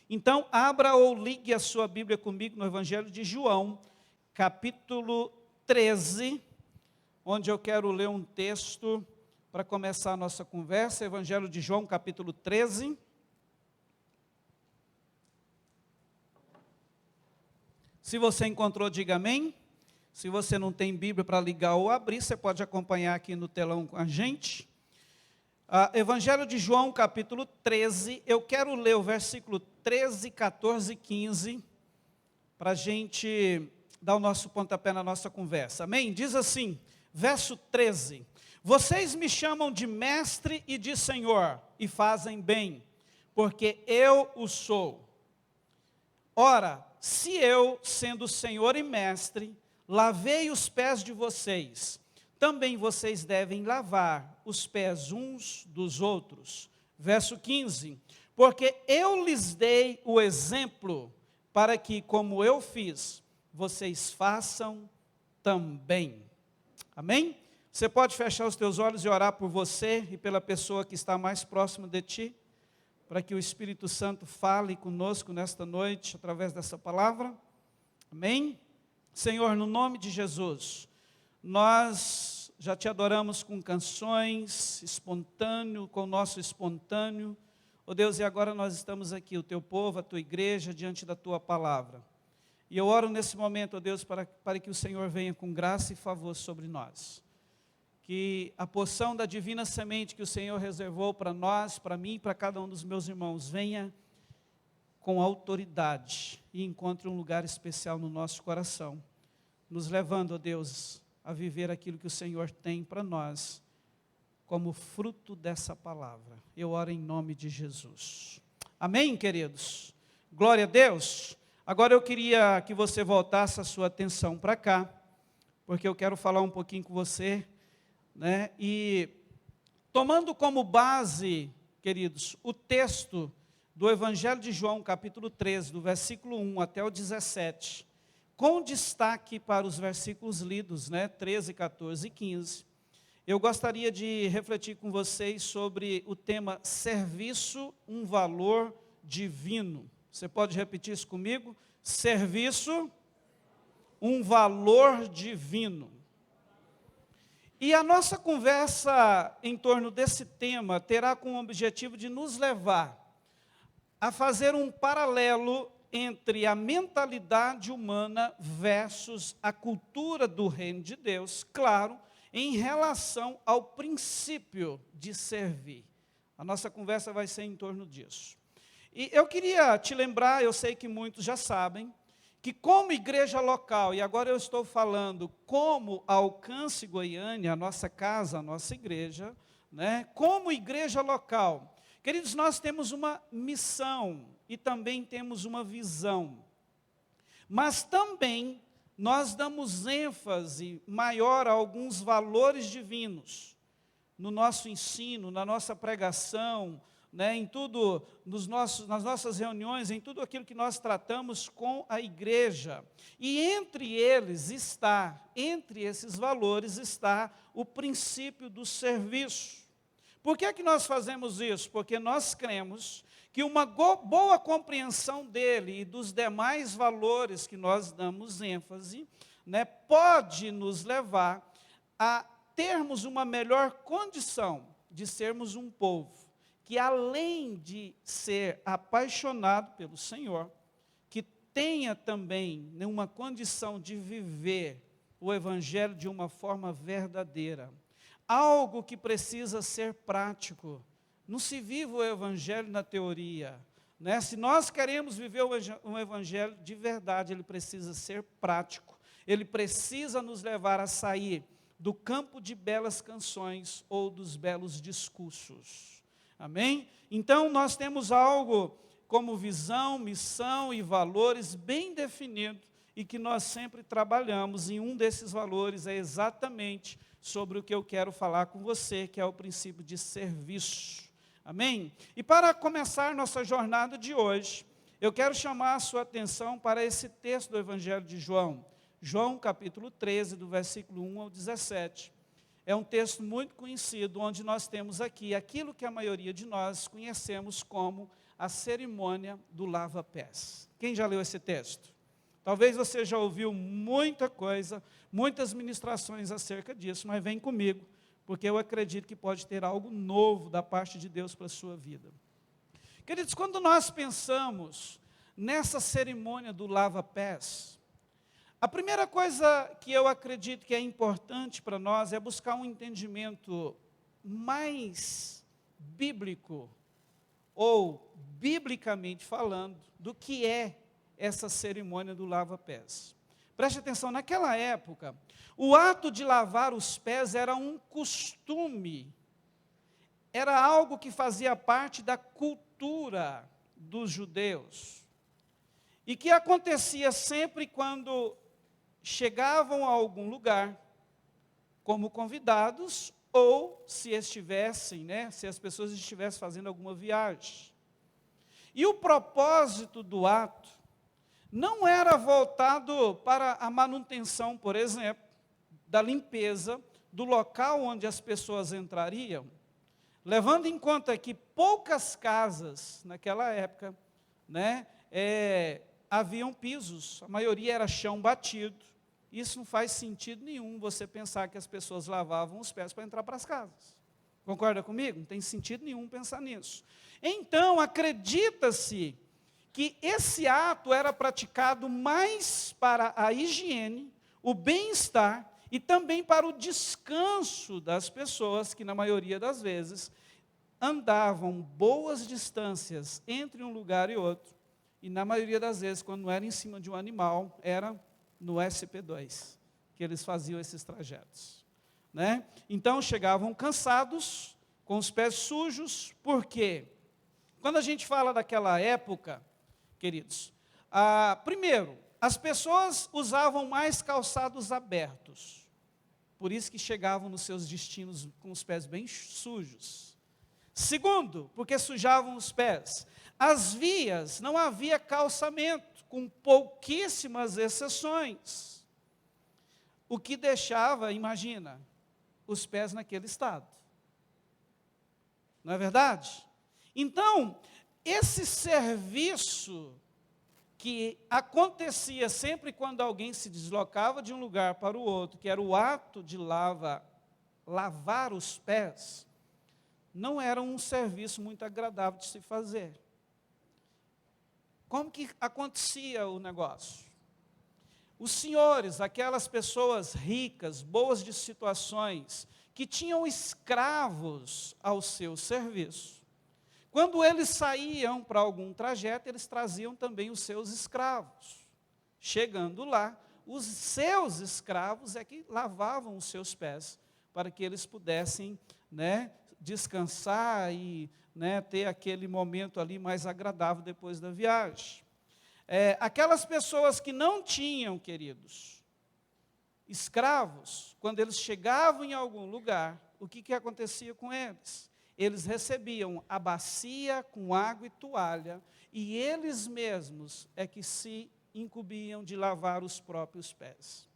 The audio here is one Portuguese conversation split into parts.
Então, abra ou ligue a sua Bíblia comigo no Evangelho de João, capítulo 13, onde eu quero ler um texto para começar a nossa conversa. Evangelho de João, capítulo 13. Se você encontrou, diga amém. Se você não tem Bíblia para ligar ou abrir, você pode acompanhar aqui no telão com a gente. Evangelho de João, capítulo 13, eu quero ler o versículo 13, 14 e 15, para a gente dar o nosso pontapé na nossa conversa. Amém? Diz assim, verso 13: vocês me chamam de mestre e de senhor, e fazem bem, porque eu o sou. Ora, se eu, sendo senhor e mestre, lavei os pés de vocês, também vocês devem lavar os pés uns dos outros. Verso 15, porque eu lhes dei o exemplo, para que, como eu fiz, vocês façam também. Amém? Você pode fechar os teus olhos e orar por você e pela pessoa que está mais próxima de ti, para que o Espírito Santo fale conosco nesta noite, através dessa palavra. Amém? Senhor, no nome de Jesus, nós já te adoramos com canções, espontâneo, com o nosso espontâneo. Ó Deus, e agora nós estamos aqui, o teu povo, a tua igreja, diante da tua palavra. E eu oro nesse momento, ó Deus, para que o Senhor venha com graça e favor sobre nós. Que a porção da divina semente que o Senhor reservou para nós, para mim e para cada um dos meus irmãos, venha com autoridade e encontre um lugar especial no nosso coração, nos levando, ó Deus, a viver aquilo que o Senhor tem para nós, como fruto dessa palavra. Eu oro em nome de Jesus. Amém, queridos? Glória a Deus. Agora eu queria que você voltasse a sua atenção para cá, porque eu quero falar um pouquinho com você, né? E tomando como base, queridos, o texto do Evangelho de João, capítulo 13, do versículo 1 até o 17, com destaque para os versículos lidos, né, 13, 14 e 15, eu gostaria de refletir com vocês sobre o tema serviço, um valor divino. Você pode repetir isso comigo? Serviço, um valor divino. E a nossa conversa em torno desse tema terá como objetivo de nos levar a fazer um paralelo entre a mentalidade humana versus a cultura do reino de Deus, claro, em relação ao princípio de servir. A nossa conversa vai ser em torno disso. E eu queria te lembrar, eu sei que muitos já sabem, que como igreja local, e agora eu estou falando como Alcance Goiânia, a nossa casa, a nossa igreja, né, como igreja local, queridos, nós temos uma missão e também temos uma visão, mas também nós damos ênfase maior a alguns valores divinos no nosso ensino, na nossa pregação, né, em tudo, nas nossas reuniões, em tudo aquilo que nós tratamos com a igreja. E entre esses valores está o princípio do serviço. Por que nós fazemos isso? Porque nós cremos que uma boa compreensão dele e dos demais valores que nós damos ênfase, né, pode nos levar a termos uma melhor condição de sermos um povo que, além de ser apaixonado pelo Senhor, que tenha também uma condição de viver o Evangelho de uma forma verdadeira. Algo que precisa ser prático. Não se vive o Evangelho na teoria, né? Se nós queremos viver um Evangelho de verdade, ele precisa ser prático. Ele precisa nos levar a sair do campo de belas canções ou dos belos discursos. Amém? Então, nós temos algo como visão, missão e valores bem definido e que nós sempre trabalhamos, e um desses valores é exatamente sobre o que eu quero falar com você, que é o princípio de serviço. Amém? E para começar nossa jornada de hoje, eu quero chamar a sua atenção para esse texto do Evangelho de João. João capítulo 13, do versículo 1 ao 17. É um texto muito conhecido, onde nós temos aqui aquilo que a maioria de nós conhecemos como a cerimônia do lava-pés. Quem já leu esse texto? Talvez você já ouviu muita coisa, muitas ministrações acerca disso, mas vem comigo, porque eu acredito que pode ter algo novo da parte de Deus para a sua vida. Queridos, quando nós pensamos nessa cerimônia do lava-pés, a primeira coisa que eu acredito que é importante para nós é buscar um entendimento mais bíblico, ou biblicamente falando, do que é essa cerimônia do lava-pés. Preste atenção, naquela época, o ato de lavar os pés era um costume, era algo que fazia parte da cultura dos judeus, e que acontecia sempre quando chegavam a algum lugar, como convidados, ou se estivessem, se as pessoas estivessem fazendo alguma viagem. E o propósito do ato não era voltado para a manutenção, por exemplo, da limpeza do local onde as pessoas entrariam, levando em conta que poucas casas naquela época, haviam pisos, a maioria era chão batido. Isso não faz sentido nenhum, você pensar que as pessoas lavavam os pés para entrar para as casas. Concorda comigo? Não tem sentido nenhum pensar nisso. Então, acredita-se que esse ato era praticado mais para a higiene, o bem-estar e também para o descanso das pessoas, que na maioria das vezes andavam boas distâncias entre um lugar e outro, e na maioria das vezes, quando não era em cima de um animal, era no SP2, que eles faziam esses trajetos. Então, chegavam cansados, com os pés sujos, por quê? Quando a gente fala daquela época, queridos, primeiro, as pessoas usavam mais calçados abertos, por isso que chegavam nos seus destinos com os pés bem sujos. Segundo, porque sujavam os pés. As vias, não havia calçamento, com pouquíssimas exceções, o que deixava, imagina, os pés naquele estado. Não é verdade? Então, esse serviço que acontecia sempre quando alguém se deslocava de um lugar para o outro, que era o ato de lavar os pés, não era um serviço muito agradável de se fazer. Como que acontecia o negócio? Os senhores, aquelas pessoas ricas, boas de situações, que tinham escravos ao seu serviço, quando eles saíam para algum trajeto, eles traziam também os seus escravos. Chegando lá, os seus escravos é que lavavam os seus pés, para que eles pudessem, descansar e ter aquele momento ali mais agradável depois da viagem. Aquelas pessoas que não tinham, queridos, escravos, quando eles chegavam em algum lugar, o que acontecia com eles? Eles recebiam a bacia com água e toalha, e eles mesmos é que se incumbiam de lavar os próprios pés.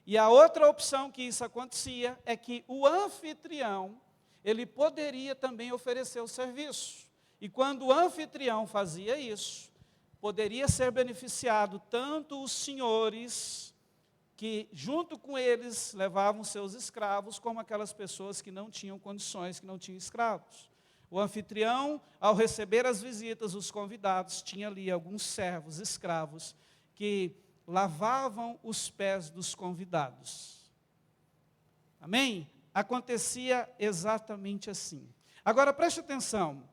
E a outra opção que isso acontecia é que o anfitrião, ele poderia também oferecer o serviço. E quando o anfitrião fazia isso, poderia ser beneficiado tanto os senhores, que junto com eles levavam seus escravos, como aquelas pessoas que não tinham condições, que não tinham escravos. O anfitrião, ao receber as visitas, os convidados, tinha ali alguns servos, escravos, que lavavam os pés dos convidados. Amém? Acontecia exatamente assim. Agora, preste atenção.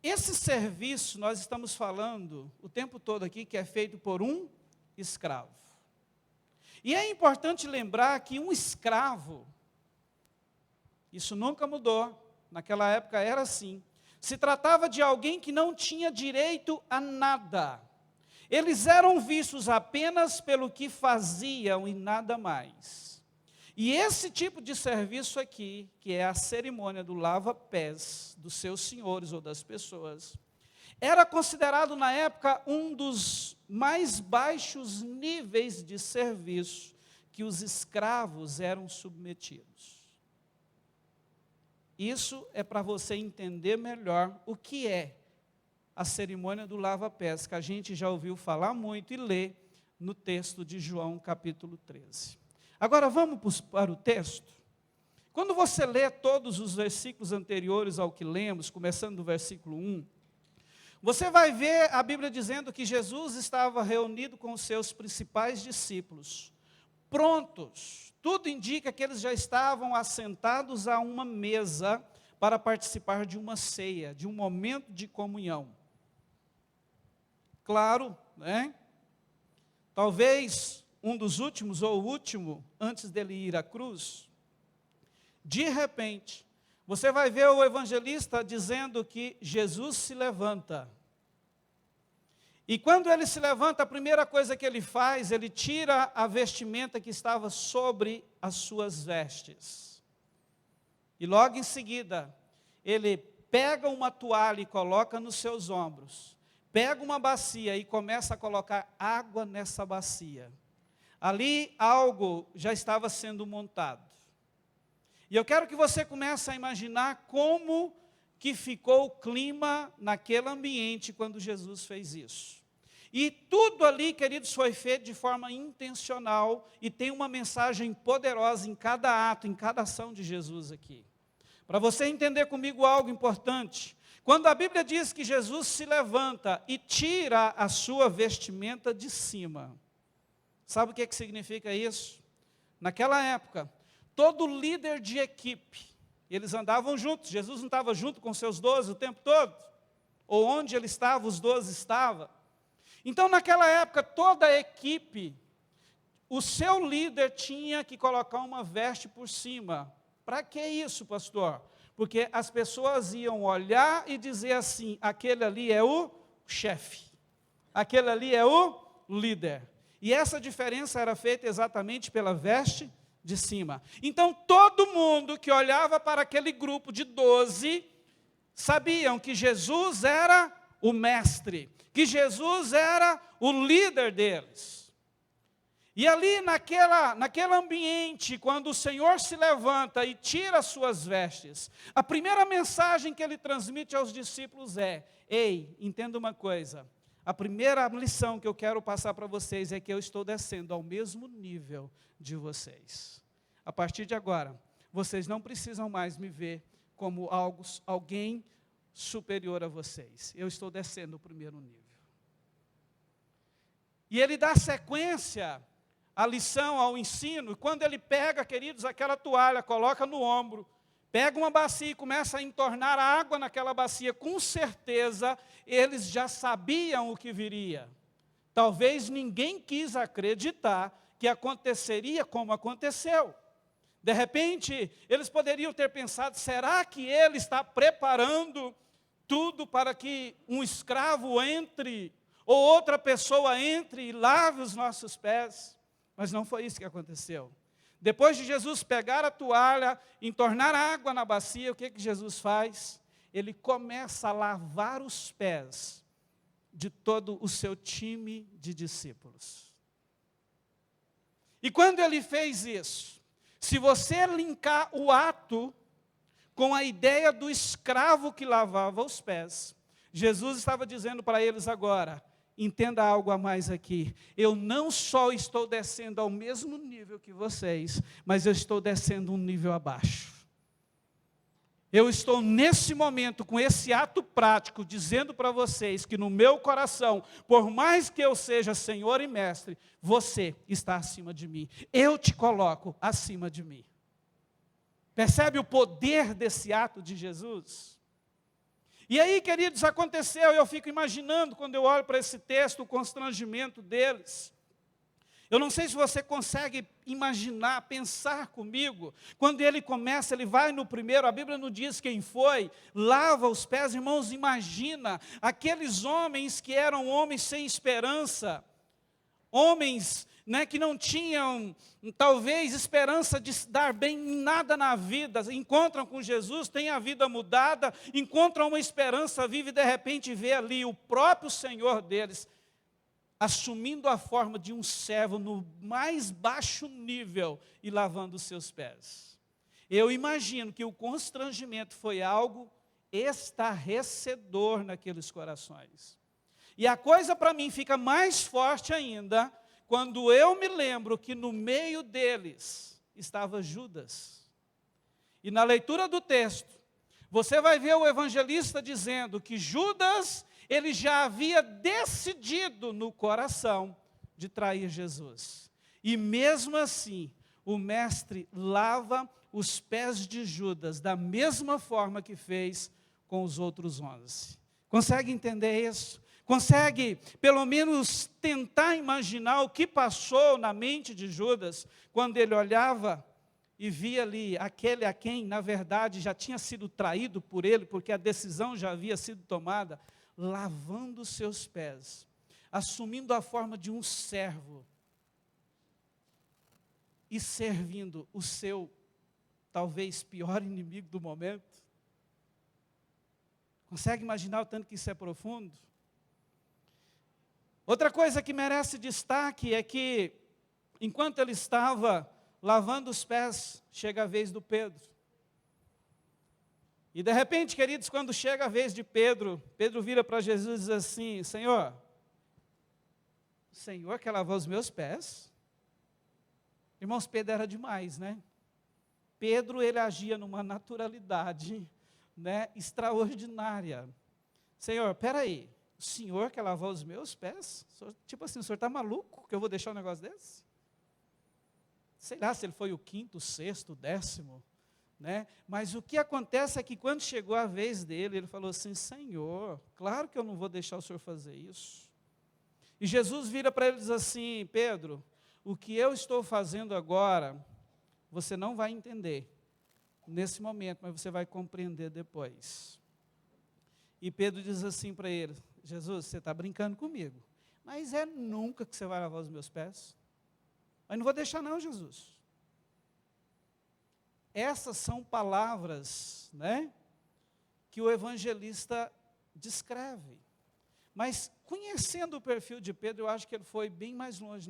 Esse serviço, nós estamos falando o tempo todo aqui, que é feito por um escravo. E é importante lembrar que um escravo, isso nunca mudou, naquela época era assim, se tratava de alguém que não tinha direito a nada. Eles eram vistos apenas pelo que faziam e nada mais. E esse tipo de serviço aqui, que é a cerimônia do lava-pés dos seus senhores ou das pessoas, era considerado na época um dos mais baixos níveis de serviço que os escravos eram submetidos. Isso é para você entender melhor o que é a cerimônia do lava-pés, que a gente já ouviu falar muito e ler no texto de João, capítulo 13. Agora vamos para o texto. Quando você lê todos os versículos anteriores ao que lemos, começando do versículo 1, você vai ver a Bíblia dizendo que Jesus estava reunido com os seus principais discípulos, prontos. Tudo indica que eles já estavam assentados a uma mesa para participar de uma ceia, de um momento de comunhão. Claro, né? Talvez um dos últimos, ou o último, antes dele ir à cruz. De repente, você vai ver o evangelista dizendo que Jesus se levanta. E quando ele se levanta, a primeira coisa que ele faz, ele tira a vestimenta que estava sobre as suas vestes. E logo em seguida, ele pega uma toalha e coloca nos seus ombros. Pega uma bacia e começa a colocar água nessa bacia. Ali algo já estava sendo montado. E eu quero que você comece a imaginar como que ficou o clima naquele ambiente quando Jesus fez isso. E tudo ali, queridos, foi feito de forma intencional e tem uma mensagem poderosa em cada ato, em cada ação de Jesus aqui. Para você entender comigo algo importante, quando a Bíblia diz que Jesus se levanta e tira a sua vestimenta de cima, sabe o que significa isso? Naquela época, todo líder de equipe, eles andavam juntos, Jesus não estava junto com seus 12 o tempo todo, ou onde ele estava, os 12 estavam. Então, naquela época, toda a equipe, o seu líder tinha que colocar uma veste por cima. Para que isso, pastor? Porque as pessoas iam olhar e dizer assim, aquele ali é o chefe, aquele ali é o líder. E essa diferença era feita exatamente pela veste de cima. Então, todo mundo que olhava para aquele grupo de 12, sabiam que Jesus era o mestre, que Jesus era o líder deles. E ali naquele ambiente, quando o Senhor se levanta e tira as suas vestes, a primeira mensagem que ele transmite aos discípulos é: ei, entenda uma coisa, a primeira lição que eu quero passar para vocês é que eu estou descendo ao mesmo nível de vocês. A partir de agora, vocês não precisam mais me ver como alguém superior a vocês. Eu estou descendo o primeiro nível. E ele dá sequência à lição, ao ensino, e quando ele pega, queridos, aquela toalha, coloca no ombro, pega uma bacia e começa a entornar água naquela bacia, com certeza eles já sabiam o que viria. Talvez ninguém quis acreditar que aconteceria como aconteceu. De repente, eles poderiam ter pensado, será que ele está preparando tudo para que um escravo entre, ou outra pessoa entre e lave os nossos pés? Mas não foi isso que aconteceu. Depois de Jesus pegar a toalha, entornar água na bacia, o que Jesus faz? Ele começa a lavar os pés de todo o seu time de discípulos. E quando ele fez isso, se você linkar o ato com a ideia do escravo que lavava os pés, Jesus estava dizendo para eles agora: entenda algo a mais aqui, eu não só estou descendo ao mesmo nível que vocês, mas eu estou descendo um nível abaixo. Eu estou nesse momento, com esse ato prático, dizendo para vocês que no meu coração, por mais que eu seja Senhor e Mestre, você está acima de mim. Eu te coloco acima de mim. Percebe o poder desse ato de Jesus? E aí, queridos, aconteceu, eu fico imaginando, quando eu olho para esse texto, o constrangimento deles. Eu não sei se você consegue imaginar, pensar comigo, quando ele começa, ele vai no primeiro, a Bíblia não diz quem foi, lava os pés, irmãos, imagina, aqueles homens que eram homens sem esperança, homens que não tinham, talvez, esperança de dar bem em nada na vida, encontram com Jesus, têm a vida mudada, encontram uma esperança viva e de repente vê ali o próprio Senhor deles, assumindo a forma de um servo no mais baixo nível e lavando os seus pés. Eu imagino que o constrangimento foi algo estarrecedor naqueles corações. E a coisa para mim fica mais forte ainda, quando eu me lembro que no meio deles estava Judas. E na leitura do texto, você vai ver o evangelista dizendo que Judas, ele já havia decidido no coração de trair Jesus. E mesmo assim, o mestre lava os pés de Judas da mesma forma que fez com os outros 11. Consegue entender isso? Consegue, pelo menos, tentar imaginar o que passou na mente de Judas, quando ele olhava e via ali aquele a quem, na verdade, já tinha sido traído por ele, porque a decisão já havia sido tomada, lavando os seus pés, assumindo a forma de um servo, e servindo o seu, talvez, pior inimigo do momento? Consegue imaginar o tanto que isso é profundo? Outra coisa que merece destaque é que, enquanto ele estava lavando os pés, chega a vez do Pedro. E de repente, queridos, quando chega a vez de Pedro, Pedro vira para Jesus e diz assim: Senhor, o Senhor quer lavar os meus pés? Irmãos, Pedro era demais, né? Pedro, ele agia numa naturalidade, né, extraordinária. Senhor, peraí, o Senhor quer lavar os meus pés? Tipo assim, o Senhor está maluco que eu vou deixar um negócio desse? Sei lá se ele foi o 5º, 6º, 10º, né? Mas o que acontece é que quando chegou a vez dele, ele falou assim: Senhor, claro que eu não vou deixar o Senhor fazer isso. E Jesus vira para ele e diz assim: Pedro, o que eu estou fazendo agora, você não vai entender nesse momento, mas você vai compreender depois. E Pedro diz assim para ele: Jesus, você está brincando comigo, mas é nunca que você vai lavar os meus pés? Mas não vou deixar não, Jesus. Essas são palavras, né, que o evangelista descreve. Mas conhecendo o perfil de Pedro, eu acho que ele foi bem mais longe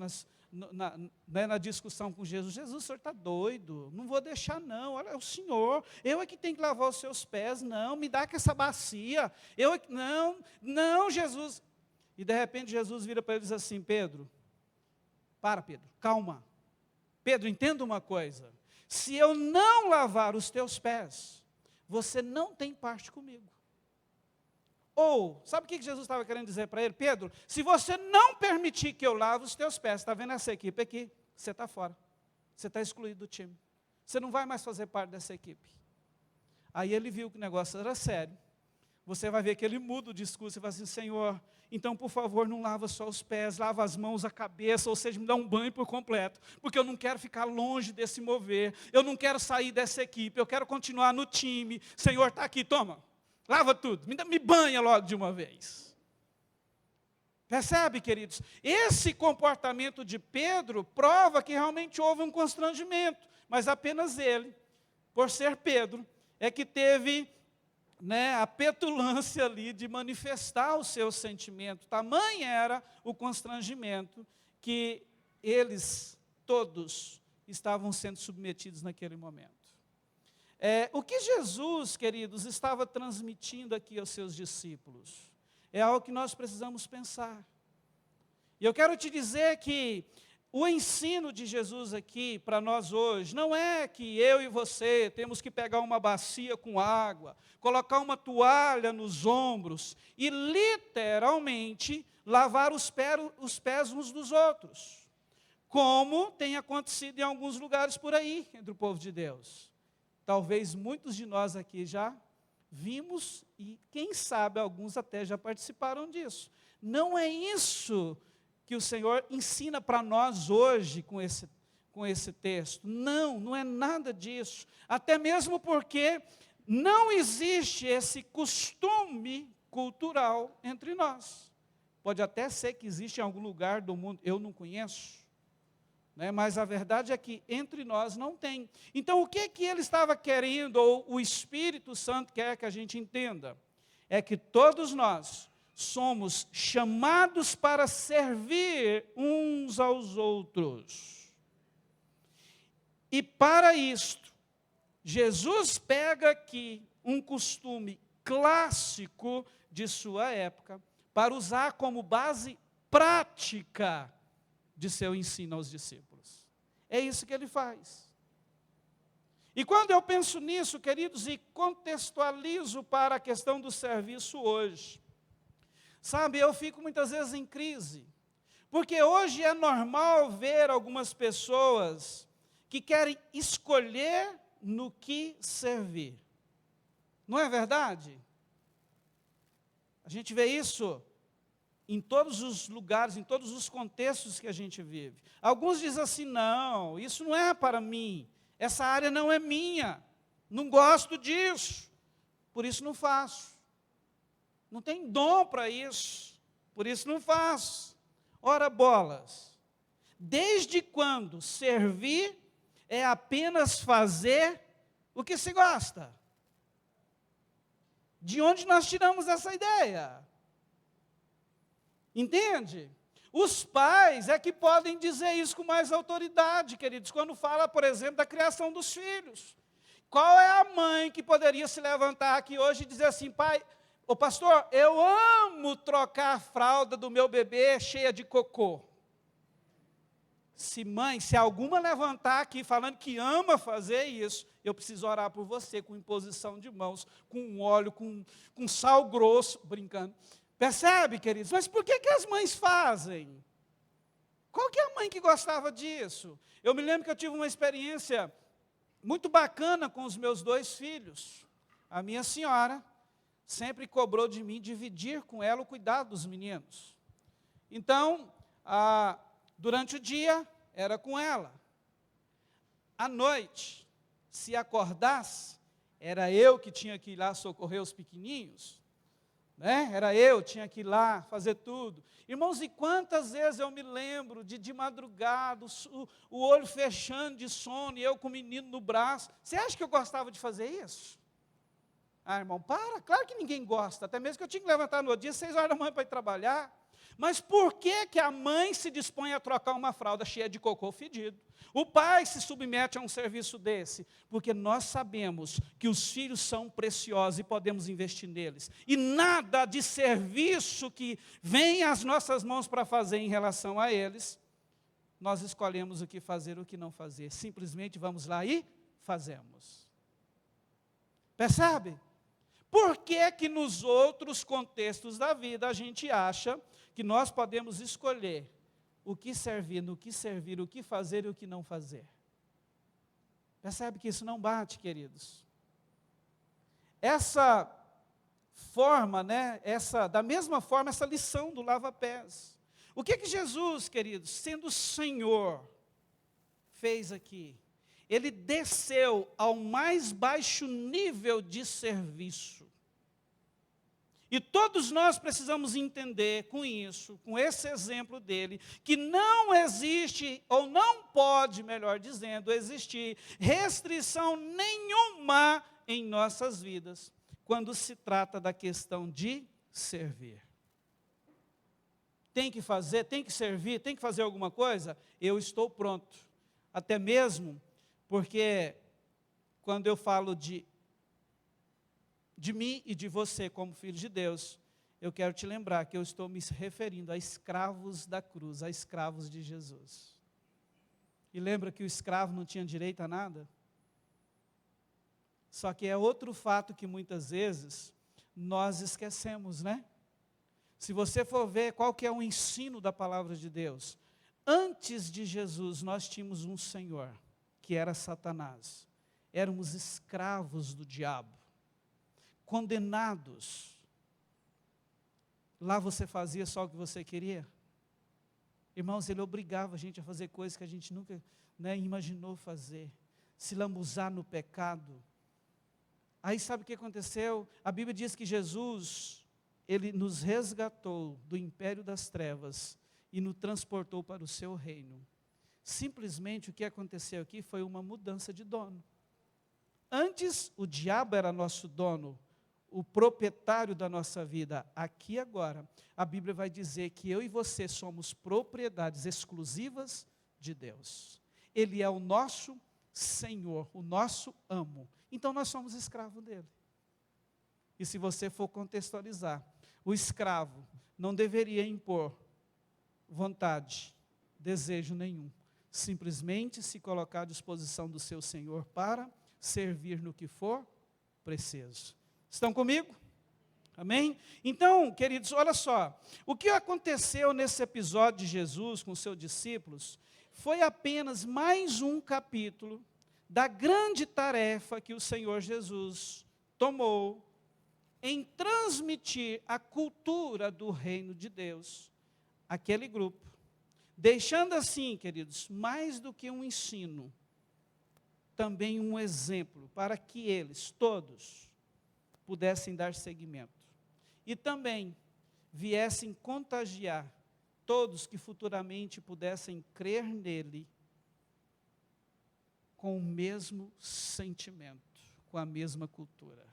na discussão com Jesus. Jesus, o senhor está doido, não vou deixar não, olha, é o Senhor, eu é que tenho que lavar os seus pés, não, me dá com essa bacia, não, Jesus. E de repente Jesus vira para ele e diz assim: Pedro, Pedro, calma. Pedro, entenda uma coisa, se eu não lavar os teus pés, você não tem parte comigo. Ou, sabe o que Jesus estava querendo dizer para ele? Pedro, se você não permitir que eu lave os teus pés, está vendo essa equipe aqui? Você está fora, você está excluído do time, você não vai mais fazer parte dessa equipe. Aí ele viu que o negócio era sério. Você vai ver que ele muda o discurso e vai assim: Senhor, então por favor não lava só os pés, lava as mãos, a cabeça, ou seja, me dá um banho por completo, porque eu não quero ficar longe desse mover, eu não quero sair dessa equipe, eu quero continuar no time. Senhor, está aqui, toma, lava tudo, me banha logo de uma vez. Percebe, queridos? Esse comportamento de Pedro prova que realmente houve um constrangimento, mas apenas ele, por ser Pedro, é que teve, né, a petulância ali de manifestar o seu sentimento. Tamanho era o constrangimento que eles todos estavam sendo submetidos naquele momento. O que Jesus, queridos, estava transmitindo aqui aos seus discípulos é algo que nós precisamos pensar. E eu quero te dizer que o ensino de Jesus aqui para nós hoje não é que eu e você temos que pegar uma bacia com água, colocar uma toalha nos ombros e literalmente lavar os pés uns dos outros, como tem acontecido em alguns lugares por aí entre o povo de Deus. Talvez muitos de nós aqui já vimos e quem sabe alguns até já participaram disso. Não é isso que o Senhor ensina para nós hoje com esse texto. Não é nada disso. Até mesmo porque não existe esse costume cultural entre nós. Pode até ser que existe em algum lugar do mundo, eu não conheço, né? Mas a verdade é que entre nós não tem. Então o que ele estava querendo, ou o Espírito Santo quer que a gente entenda? É que todos nós somos chamados para servir uns aos outros. E para isto, Jesus pega aqui um costume clássico de sua época para usar como base prática de seu ensino aos discípulos. É isso que ele faz. E quando eu penso nisso, queridos, e contextualizo para a questão do serviço hoje, sabe, eu fico muitas vezes em crise, porque hoje é normal ver algumas pessoas que querem escolher no que servir. Não é verdade? A gente vê isso em todos os lugares, em todos os contextos que a gente vive. Alguns dizem assim, não, isso não é para mim, essa área não é minha, não gosto disso, por isso não faço. Não tem dom para isso, por isso não faço. Ora bolas, desde quando servir é apenas fazer o que se gosta? De onde nós tiramos essa ideia? Entende? Os pais é que podem dizer isso com mais autoridade, queridos, quando fala, por exemplo, da criação dos filhos. Qual é a mãe que poderia se levantar aqui hoje e dizer assim, pai, ô pastor, eu amo trocar a fralda do meu bebê cheia de cocô. Se alguma levantar aqui falando que ama fazer isso, eu preciso orar por você com imposição de mãos, com óleo, com sal grosso, brincando. Percebe, queridos? Mas por que as mães fazem? Qual que é a mãe que gostava disso? Eu me lembro que eu tive uma experiência muito bacana com os meus 2 filhos. A minha senhora sempre cobrou de mim dividir com ela o cuidado dos meninos. Então, durante o dia, era com ela. À noite, se acordasse, era eu que tinha que ir lá socorrer os pequeninhos. Né? Era eu, tinha que ir lá fazer tudo. Irmãos, e quantas vezes eu me lembro de madrugada, o olho fechando de sono, e eu com o menino no braço. Você acha que eu gostava de fazer isso? Ah, irmão, claro que ninguém gosta, até mesmo que eu tinha que levantar no outro dia, 6 horas da manhã para ir trabalhar. Mas por que a mãe se dispõe a trocar uma fralda cheia de cocô fedido? O pai se submete a um serviço desse, porque nós sabemos que os filhos são preciosos e podemos investir neles. E nada de serviço que vem às nossas mãos para fazer em relação a eles, nós escolhemos o que fazer e o que não fazer. Simplesmente vamos lá e fazemos. Percebe? Por que nos outros contextos da vida a gente acha que nós podemos escolher o que servir, no que servir, o que fazer e o que não fazer? Percebe que isso não bate, queridos? Essa forma, né, da mesma forma, essa lição do lava-pés. O que Jesus, queridos, sendo Senhor, fez aqui? Ele desceu ao mais baixo nível de serviço. E todos nós precisamos entender com isso, com esse exemplo dele, que não existe, ou não pode, melhor dizendo, existir restrição nenhuma em nossas vidas, quando se trata da questão de servir. Tem que fazer, tem que servir, tem que fazer alguma coisa? Eu estou pronto. Até mesmo porque, quando eu falo de mim e de você como filho de Deus, eu quero te lembrar que eu estou me referindo a escravos da cruz, a escravos de Jesus. E lembra que o escravo não tinha direito a nada? Só que é outro fato que muitas vezes nós esquecemos, né? Se você for ver qual que é o ensino da palavra de Deus, antes de Jesus nós tínhamos um Senhor, que era Satanás. Éramos escravos do diabo, condenados. Lá você fazia só o que você queria. Irmãos, ele obrigava a gente a fazer coisas que a gente nunca, né, imaginou fazer. Se lambuzar no pecado. Aí sabe o que aconteceu? A Bíblia diz que Jesus, ele nos resgatou do império das trevas e nos transportou para o seu reino. Simplesmente o que aconteceu aqui foi uma mudança de dono. Antes o diabo era nosso dono, o proprietário da nossa vida. Aqui agora, a Bíblia vai dizer que eu e você somos propriedades exclusivas de Deus. Ele é o nosso Senhor, o nosso amo. Então nós somos escravos dele. E se você for contextualizar, o escravo não deveria impor vontade, desejo nenhum. Simplesmente se colocar à disposição do seu Senhor para servir no que for preciso. Estão comigo? Amém? Então, queridos, olha só. O que aconteceu nesse episódio de Jesus com os seus discípulos foi apenas mais um capítulo da grande tarefa que o Senhor Jesus tomou em transmitir a cultura do reino de Deus àquele grupo. Deixando assim, queridos, mais do que um ensino, também um exemplo para que eles, todos, pudessem dar seguimento. E também viessem contagiar todos que futuramente pudessem crer nele com o mesmo sentimento, com a mesma cultura.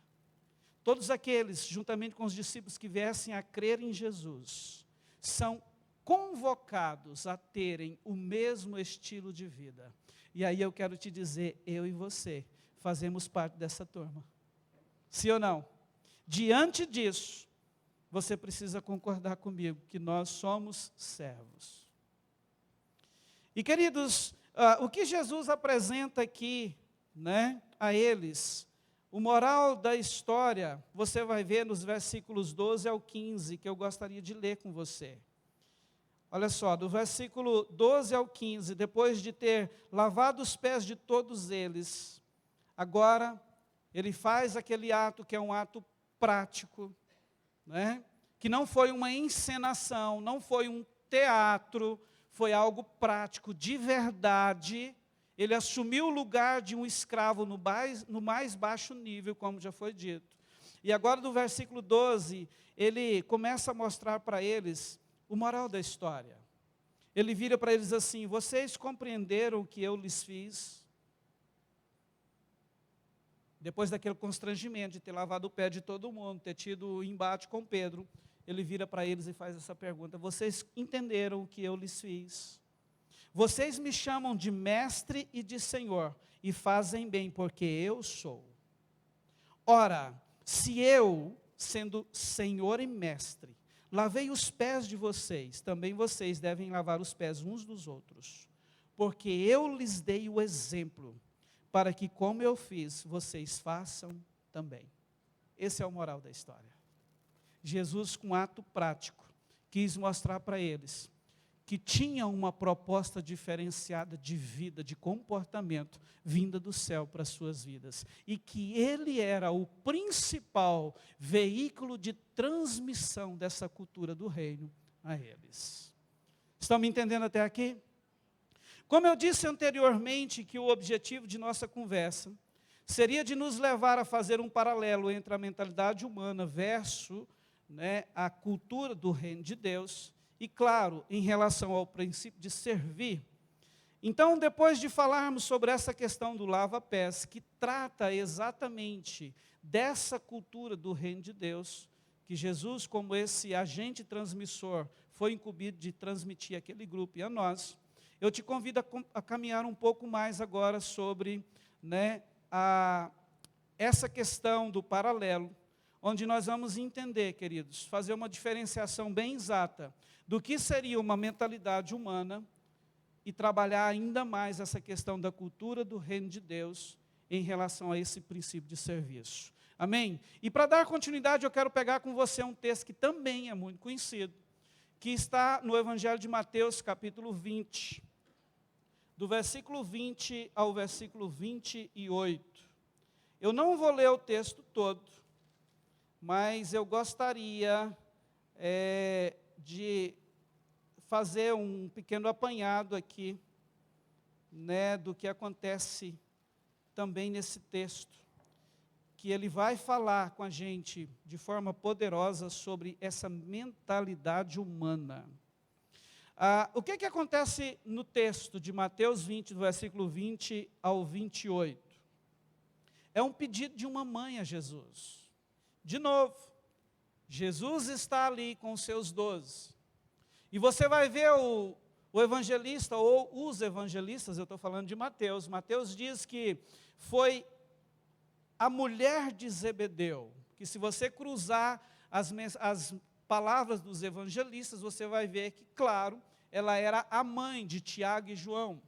Todos aqueles, juntamente com os discípulos que viessem a crer em Jesus, são convocados a terem o mesmo estilo de vida. E aí eu quero te dizer, eu e você fazemos parte dessa turma. Sim ou não? Diante disso, você precisa concordar comigo que nós somos servos. E queridos, o que Jesus apresenta aqui, a eles, o moral da história, você vai ver nos versículos 12 ao 15, que eu gostaria de ler com você. Olha só, do versículo 12 ao 15, depois de ter lavado os pés de todos eles, agora ele faz aquele ato que é um ato prático, que não foi uma encenação, não foi um teatro, foi algo prático, de verdade. Ele assumiu o lugar de um escravo no mais baixo nível, como já foi dito. E agora, do versículo 12, ele começa a mostrar para eles o moral da história. Ele vira para eles assim: vocês compreenderam o que eu lhes fiz? Depois daquele constrangimento de ter lavado o pé de todo mundo, ter tido o embate com Pedro, ele vira para eles e faz essa pergunta: vocês entenderam o que eu lhes fiz? Vocês me chamam de mestre e de senhor, e fazem bem, porque eu sou. Ora, se eu, sendo senhor e mestre, lavei os pés de vocês, também vocês devem lavar os pés uns dos outros, porque eu lhes dei o exemplo, para que, como eu fiz, vocês façam também. Esse é o moral da história. Jesus, com ato prático, quis mostrar para eles que tinha uma proposta diferenciada de vida, de comportamento, vinda do céu para as suas vidas. E que ele era o principal veículo de transmissão dessa cultura do reino a eles. Estão me entendendo até aqui? Como eu disse anteriormente, que o objetivo de nossa conversa seria de nos levar a fazer um paralelo entre a mentalidade humana versus a cultura do reino de Deus, e claro, em relação ao princípio de servir. Então, depois de falarmos sobre essa questão do lava-pés, que trata exatamente dessa cultura do reino de Deus, que Jesus, como esse agente transmissor, foi incumbido de transmitir àquele grupo e a nós, eu te convido a caminhar um pouco mais agora sobre essa questão do paralelo, onde nós vamos entender, queridos, fazer uma diferenciação bem exata do que seria uma mentalidade humana e trabalhar ainda mais essa questão da cultura do reino de Deus em relação a esse princípio de serviço. Amém? E para dar continuidade, eu quero pegar com você um texto que também é muito conhecido, que está no Evangelho de Mateus, capítulo 20, do versículo 20 ao versículo 28. Eu não vou ler o texto todo, mas eu gostaria de fazer um pequeno apanhado aqui, do que acontece também nesse texto, que ele vai falar com a gente de forma poderosa sobre essa mentalidade humana. O que acontece no texto de Mateus 20, do versículo 20 ao 28? É um pedido de uma mãe a Jesus. De novo, Jesus está ali com os seus 12. E você vai ver o evangelista, ou os evangelistas, eu estou falando de Mateus. Mateus diz que foi a mulher de Zebedeu, que se você cruzar as palavras dos evangelistas, você vai ver que, claro, ela era a mãe de Tiago e João.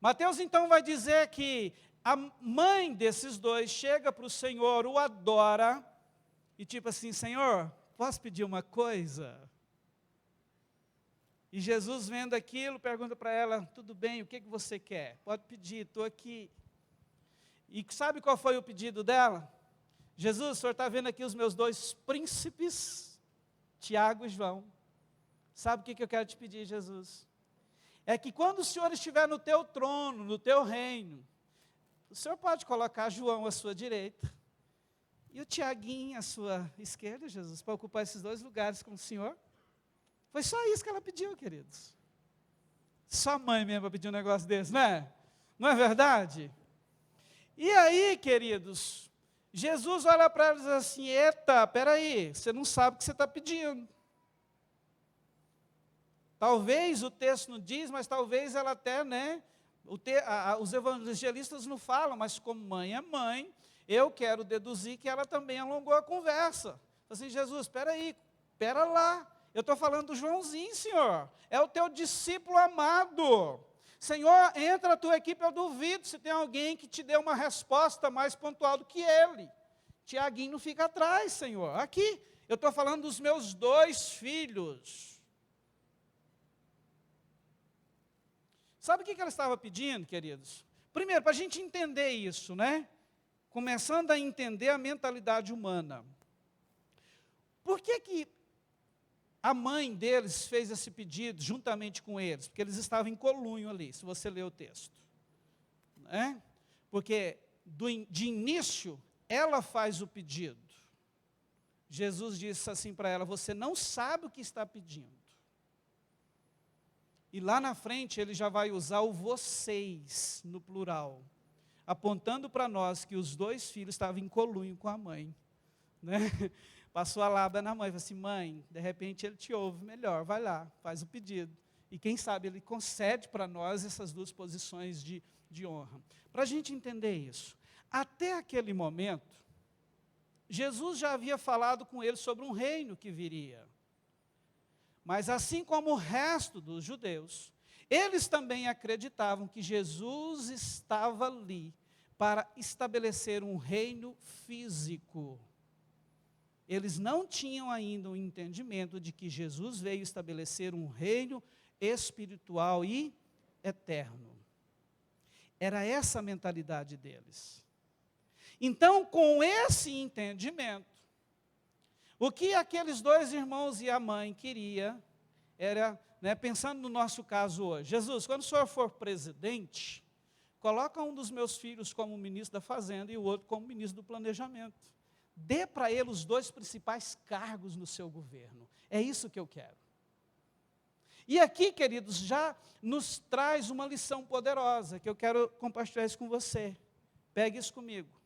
Mateus então vai dizer que a mãe desses dois chega para o Senhor, o adora, e tipo assim, Senhor, posso pedir uma coisa? E Jesus vendo aquilo, pergunta para ela, tudo bem, o que você quer? Pode pedir, estou aqui. E sabe qual foi o pedido dela? Jesus, o senhor está vendo aqui os meus dois príncipes, Tiago e João. Sabe o que eu quero te pedir, Jesus? É que quando o Senhor estiver no teu trono, no teu reino, o Senhor pode colocar João à sua direita e o Tiaguinho à sua esquerda, Jesus, para ocupar esses dois lugares com o Senhor. Foi só isso que ela pediu, queridos. Só mãe mesmo para pedir um negócio desse, não é? Não é verdade? E aí, queridos, Jesus olha para ela e diz assim, eita, peraí, você não sabe o que você está pedindo. Talvez o texto não diz, mas talvez ela até, né, os evangelistas não falam, mas como mãe é mãe, eu quero deduzir que ela também alongou a conversa. Assim, Jesus, espera lá, eu estou falando do Joãozinho, Senhor, é o teu discípulo amado. Senhor, entra a tua equipe, eu duvido se tem alguém que te dê uma resposta mais pontual do que ele. Tiaguinho não fica atrás, Senhor. Aqui, eu estou falando dos meus dois filhos. Sabe o que ela estava pedindo, queridos? Primeiro, para a gente entender isso, né? Começando a entender a mentalidade humana. Por que a mãe deles fez esse pedido juntamente com eles? Porque eles estavam em colunho ali, se você ler o texto. Né? Porque de início, ela faz o pedido. Jesus disse assim para ela, você não sabe o que está pedindo. E lá na frente ele já vai usar o vocês, no plural, apontando para nós que os dois filhos estavam em colunho com a mãe. Né? Passou a lábia na mãe, falou assim, mãe, de repente ele te ouve melhor, vai lá, faz o pedido. E quem sabe ele concede para nós essas duas posições de honra. Para a gente entender isso, até aquele momento, Jesus já havia falado com eles sobre um reino que viria. Mas assim como o resto dos judeus, eles também acreditavam que Jesus estava ali para estabelecer um reino físico. Eles não tinham ainda o entendimento de que Jesus veio estabelecer um reino espiritual e eterno. Era essa a mentalidade deles. Então, com esse entendimento, o que aqueles dois irmãos e a mãe queria era, né, pensando no nosso caso hoje, Jesus, quando o senhor for presidente, coloca um dos meus filhos como ministro da Fazenda e o outro como ministro do Planejamento. Dê para ele os dois principais cargos no seu governo. É isso que eu quero. E aqui, queridos, já nos traz uma lição poderosa, que eu quero compartilhar isso com você. Pegue isso comigo.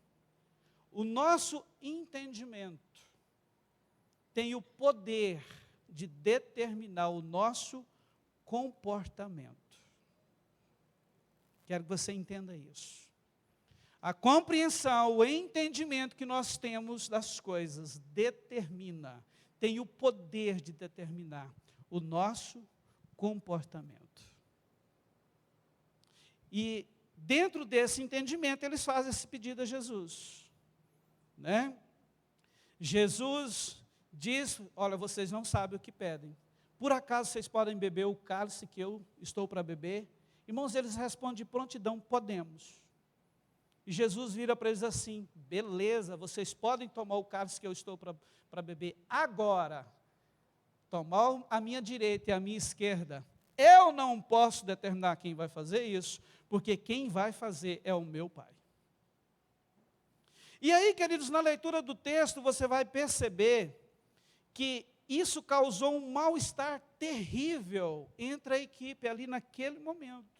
O nosso entendimento tem o poder de determinar o nosso comportamento. Quero que você entenda isso. A compreensão, o entendimento que nós temos das coisas determina, tem o poder de determinar o nosso comportamento. E dentro desse entendimento, eles fazem esse pedido a Jesus. Né? Jesus diz, olha, vocês não sabem o que pedem. Por acaso vocês podem beber o cálice que eu estou para beber? Irmãos, eles respondem de prontidão, podemos. E Jesus vira para eles assim, beleza, vocês podem tomar o cálice que eu estou para beber agora. Tomar a minha direita e a minha esquerda. Eu não posso determinar quem vai fazer isso, porque quem vai fazer é o meu Pai. E aí, queridos, na leitura do texto, você vai perceber que isso causou um mal-estar terrível entre a equipe ali naquele momento.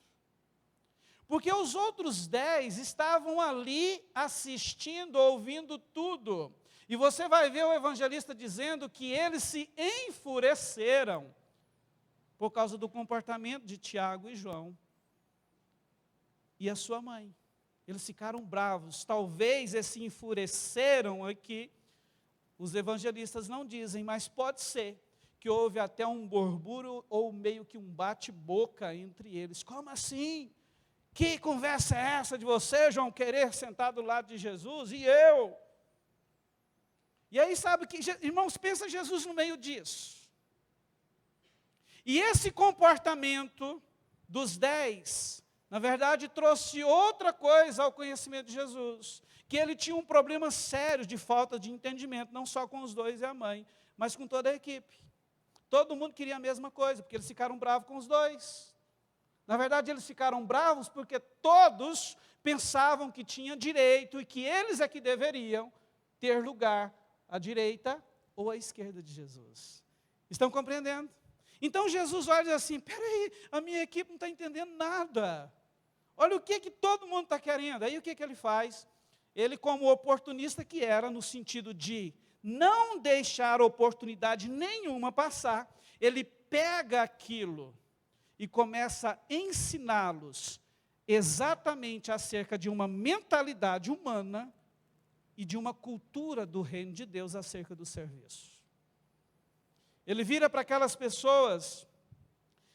Porque os outros 10 estavam ali assistindo, ouvindo tudo. E você vai ver o evangelista dizendo que eles se enfureceram por causa do comportamento de Tiago e João e a sua mãe. Eles ficaram bravos. Talvez esse enfureceram aqui, os evangelistas não dizem, mas pode ser que houve até um burburinho ou meio que um bate-boca entre eles. Como assim? Que conversa é essa de você, João, querer sentar do lado de Jesus e eu? E aí sabe que, irmãos, pensa Jesus no meio disso. E esse comportamento dos 10, na verdade, trouxe outra coisa ao conhecimento de Jesus, que ele tinha um problema sério de falta de entendimento, não só com os 2 e a mãe, mas com toda a equipe. Todo mundo queria a mesma coisa, porque eles ficaram bravos com os 2. Na verdade, eles ficaram bravos porque todos pensavam que tinham direito e que eles é que deveriam ter lugar à direita ou à esquerda de Jesus. Estão compreendendo? Então Jesus olha e diz assim, peraí, a minha equipe não está entendendo nada. Olha o que todo mundo está querendo. Aí o que ele faz? Ele, como oportunista que era, no sentido de não deixar oportunidade nenhuma passar, ele pega aquilo e começa a ensiná-los exatamente acerca de uma mentalidade humana e de uma cultura do reino de Deus acerca do serviço. Ele vira para aquelas pessoas,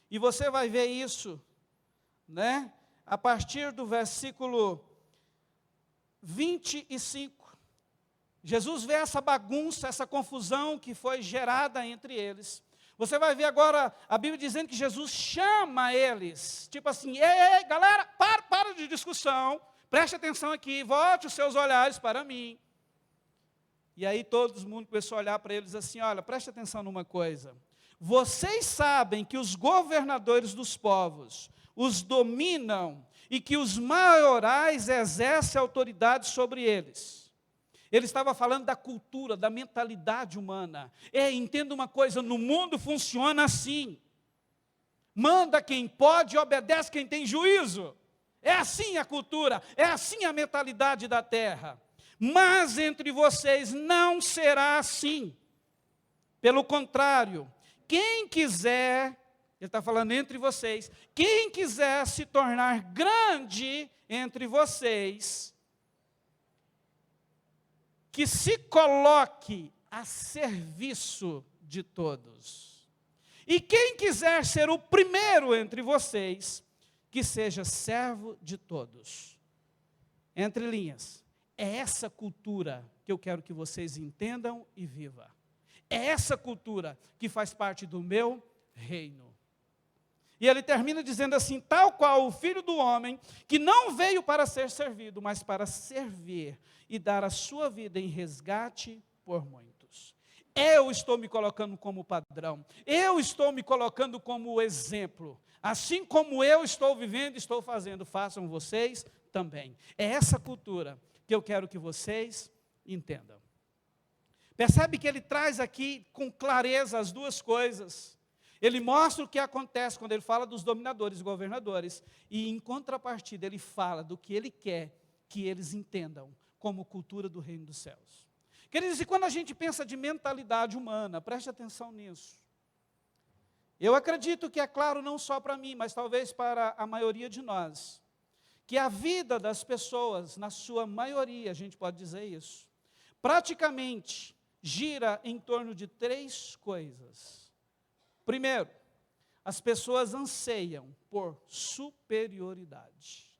e você vai ver isso, né? A partir do versículo 25. Jesus vê essa bagunça, essa confusão que foi gerada entre eles. Você vai ver agora a Bíblia dizendo que Jesus chama eles, tipo assim, ei, galera, para de discussão, preste atenção aqui, volte os seus olhares para mim. E aí todo mundo começou a olhar para eles assim, olha, preste atenção numa coisa. Vocês sabem que os governadores dos povos os dominam e que os maiorais exercem autoridade sobre eles. Ele estava falando da cultura, da mentalidade humana. Entenda uma coisa, no mundo funciona assim. Manda quem pode e obedece quem tem juízo. É assim a cultura, é assim a mentalidade da terra. Mas entre vocês não será assim. Pelo contrário, quem quiser, ele está falando entre vocês, quem quiser se tornar grande entre vocês, que se coloque a serviço de todos. E quem quiser ser o primeiro entre vocês, que seja servo de todos. Entre linhas, é essa cultura que eu quero que vocês entendam e vivam. É essa cultura que faz parte do meu reino. E ele termina dizendo assim, tal qual o Filho do Homem, que não veio para ser servido, mas para servir e dar a sua vida em resgate por muitos. Eu estou me colocando como padrão, eu estou me colocando como exemplo. Assim como eu estou vivendo e estou fazendo, façam vocês também. É essa cultura que eu quero que vocês entendam. Percebe que ele traz aqui com clareza as duas coisas. Ele mostra o que acontece quando ele fala dos dominadores e governadores, e em contrapartida ele fala do que ele quer que eles entendam como cultura do reino dos céus. Queridos, e quando a gente pensa de mentalidade humana, preste atenção nisso. Eu acredito que é claro não só para mim, mas talvez para a maioria de nós, que a vida das pessoas, na sua maioria, a gente pode dizer isso, praticamente gira em torno de 3 coisas. Primeiro, as pessoas anseiam por superioridade.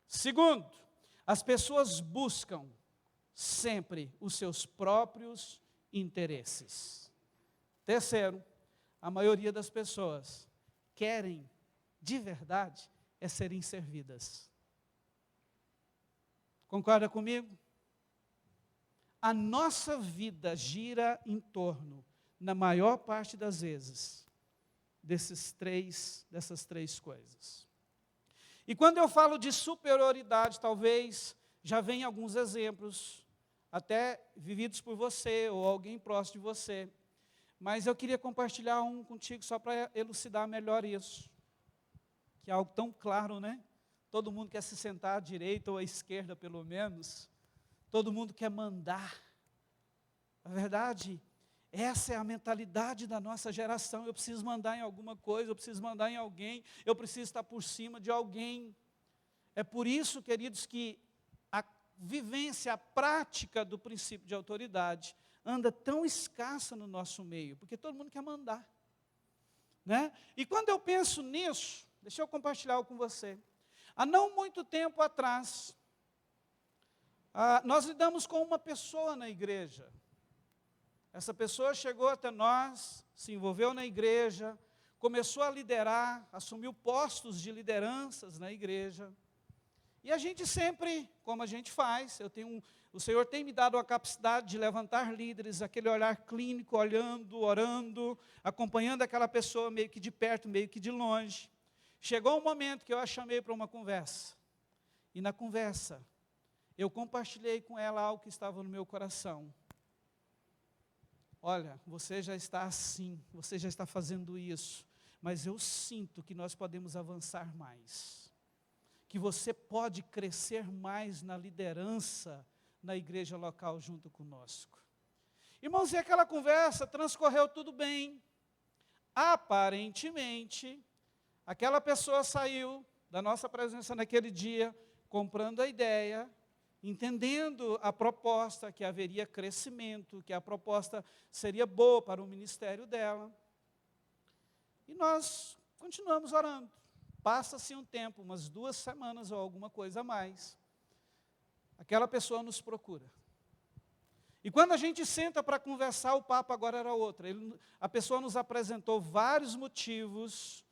Segundo, as pessoas buscam sempre os seus próprios interesses. Terceiro, a maioria das pessoas querem, de verdade, serem servidas. Concorda comigo? A nossa vida gira em torno, na maior parte das vezes, dessas três coisas. E quando eu falo de superioridade, talvez já venham alguns exemplos, até vividos por você ou alguém próximo de você. Mas eu queria compartilhar um contigo só para elucidar melhor isso. Que é algo tão claro, né? Todo mundo quer se sentar à direita ou à esquerda, pelo menos. Todo mundo quer mandar. Na verdade, essa é a mentalidade da nossa geração. Eu preciso mandar em alguma coisa, eu preciso mandar em alguém, eu preciso estar por cima de alguém. É por isso, queridos, que a vivência, a prática do princípio de autoridade anda tão escassa no nosso meio, porque todo mundo quer mandar, né? E quando eu penso nisso, deixa eu compartilhar algo com você. Há não muito tempo atrás, nós lidamos com uma pessoa na igreja. Essa pessoa chegou até nós, se envolveu na igreja, começou a liderar, assumiu postos de lideranças na igreja. E a gente sempre, como a gente faz, o Senhor tem me dado a capacidade de levantar líderes, aquele olhar clínico, olhando, orando, acompanhando aquela pessoa meio que de perto, meio que de longe. Chegou um momento que eu a chamei para uma conversa. E na conversa, eu compartilhei com ela algo que estava no meu coração. Olha, você já está assim, você já está fazendo isso, mas eu sinto que nós podemos avançar mais. Que você pode crescer mais na liderança na igreja local junto conosco. Irmãos, e aquela conversa transcorreu tudo bem. Aparentemente, aquela pessoa saiu da nossa presença naquele dia, comprando a ideia, entendendo a proposta, que haveria crescimento, que a proposta seria boa para o ministério dela. E nós continuamos orando. Passa-se um tempo, umas 2 semanas ou alguma coisa a mais. Aquela pessoa nos procura. E quando a gente senta para conversar, o papo agora era outro. A pessoa nos apresentou vários motivos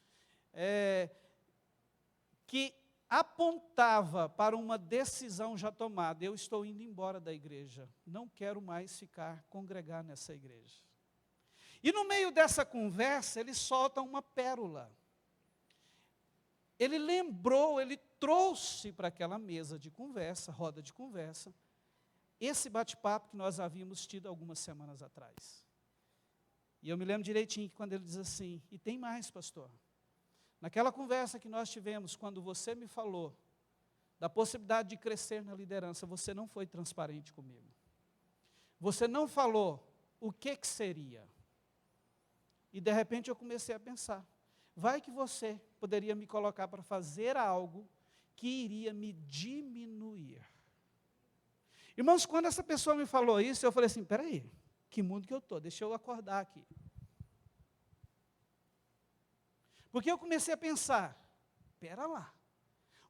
que apontava para uma decisão já tomada. Eu estou indo embora da igreja. Não quero mais congregar nessa igreja. E no meio dessa conversa, ele solta uma pérola. Ele lembrou, ele trouxe para aquela mesa de conversa, roda de conversa, esse bate-papo que nós havíamos tido algumas semanas atrás. E eu me lembro direitinho que quando ele diz assim, e tem mais, pastor. Naquela conversa que nós tivemos, quando você me falou da possibilidade de crescer na liderança, você não foi transparente comigo. Você não falou o que seria. E de repente eu comecei a pensar, vai que você poderia me colocar para fazer algo que iria me diminuir. Irmãos, quando essa pessoa me falou isso, eu falei assim, peraí, que mundo que eu estou? Deixa eu acordar aqui. Porque eu comecei a pensar, pera lá,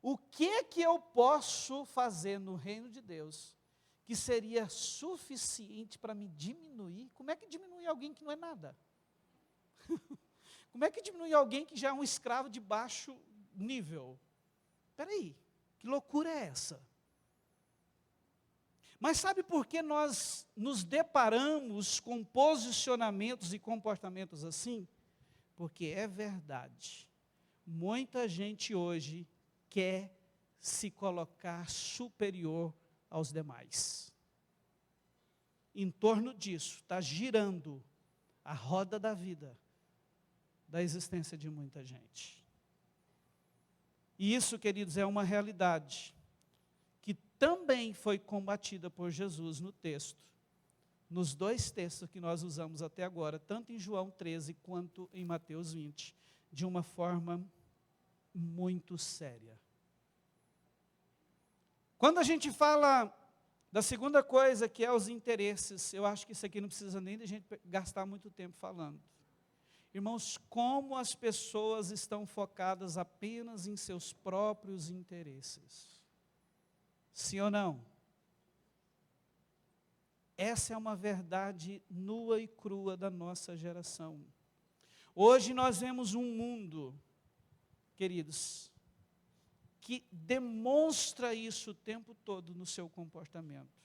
o que eu posso fazer no reino de Deus que seria suficiente para me diminuir? Como é que diminui alguém que não é nada? Como é que diminui alguém que já é um escravo de baixo nível? Espera aí, que loucura é essa? Mas sabe por que nós nos deparamos com posicionamentos e comportamentos assim? Porque é verdade, muita gente hoje quer se colocar superior aos demais. Em torno disso, está girando a roda da vida, da existência de muita gente. E isso, queridos, é uma realidade que também foi combatida por Jesus no texto, nos 2 textos que nós usamos até agora, tanto em João 13 quanto em Mateus 20, de uma forma muito séria. Quando a gente fala da segunda coisa, que é os interesses, eu acho que isso aqui não precisa nem de a gente gastar muito tempo falando. Irmãos, como as pessoas estão focadas apenas em seus próprios interesses. Sim ou não? Essa é uma verdade nua e crua da nossa geração. Hoje nós vemos um mundo, queridos, que demonstra isso o tempo todo no seu comportamento.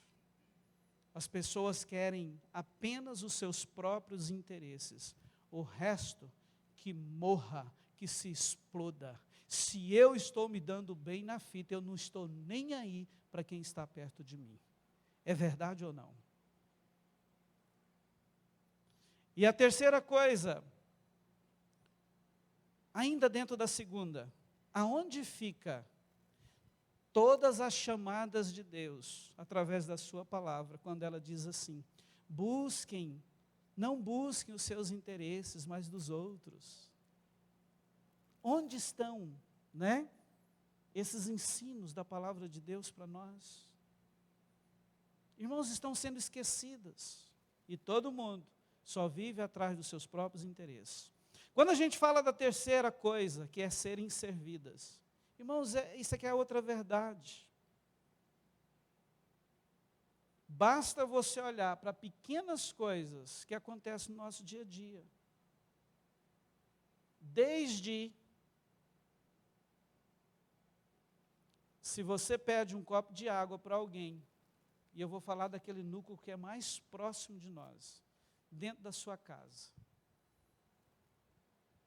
As pessoas querem apenas os seus próprios interesses. O resto, que morra, que se exploda. Se eu estou me dando bem na fita, eu não estou nem aí para quem está perto de mim. É verdade ou não? E a terceira coisa, ainda dentro da segunda, aonde fica todas as chamadas de Deus, através da sua palavra, quando ela diz assim, não busquem os seus interesses, mas dos outros. Onde estão, né? esses ensinos da palavra de Deus para nós? Irmãos, estão sendo esquecidas. E todo mundo só vive atrás dos seus próprios interesses. Quando a gente fala da terceira coisa, que é serem servidas, irmãos, isso aqui é outra verdade. Basta você olhar para pequenas coisas que acontecem no nosso dia a dia. Desde se você pede um copo de água para alguém, e eu vou falar daquele núcleo que é mais próximo de nós, dentro da sua casa.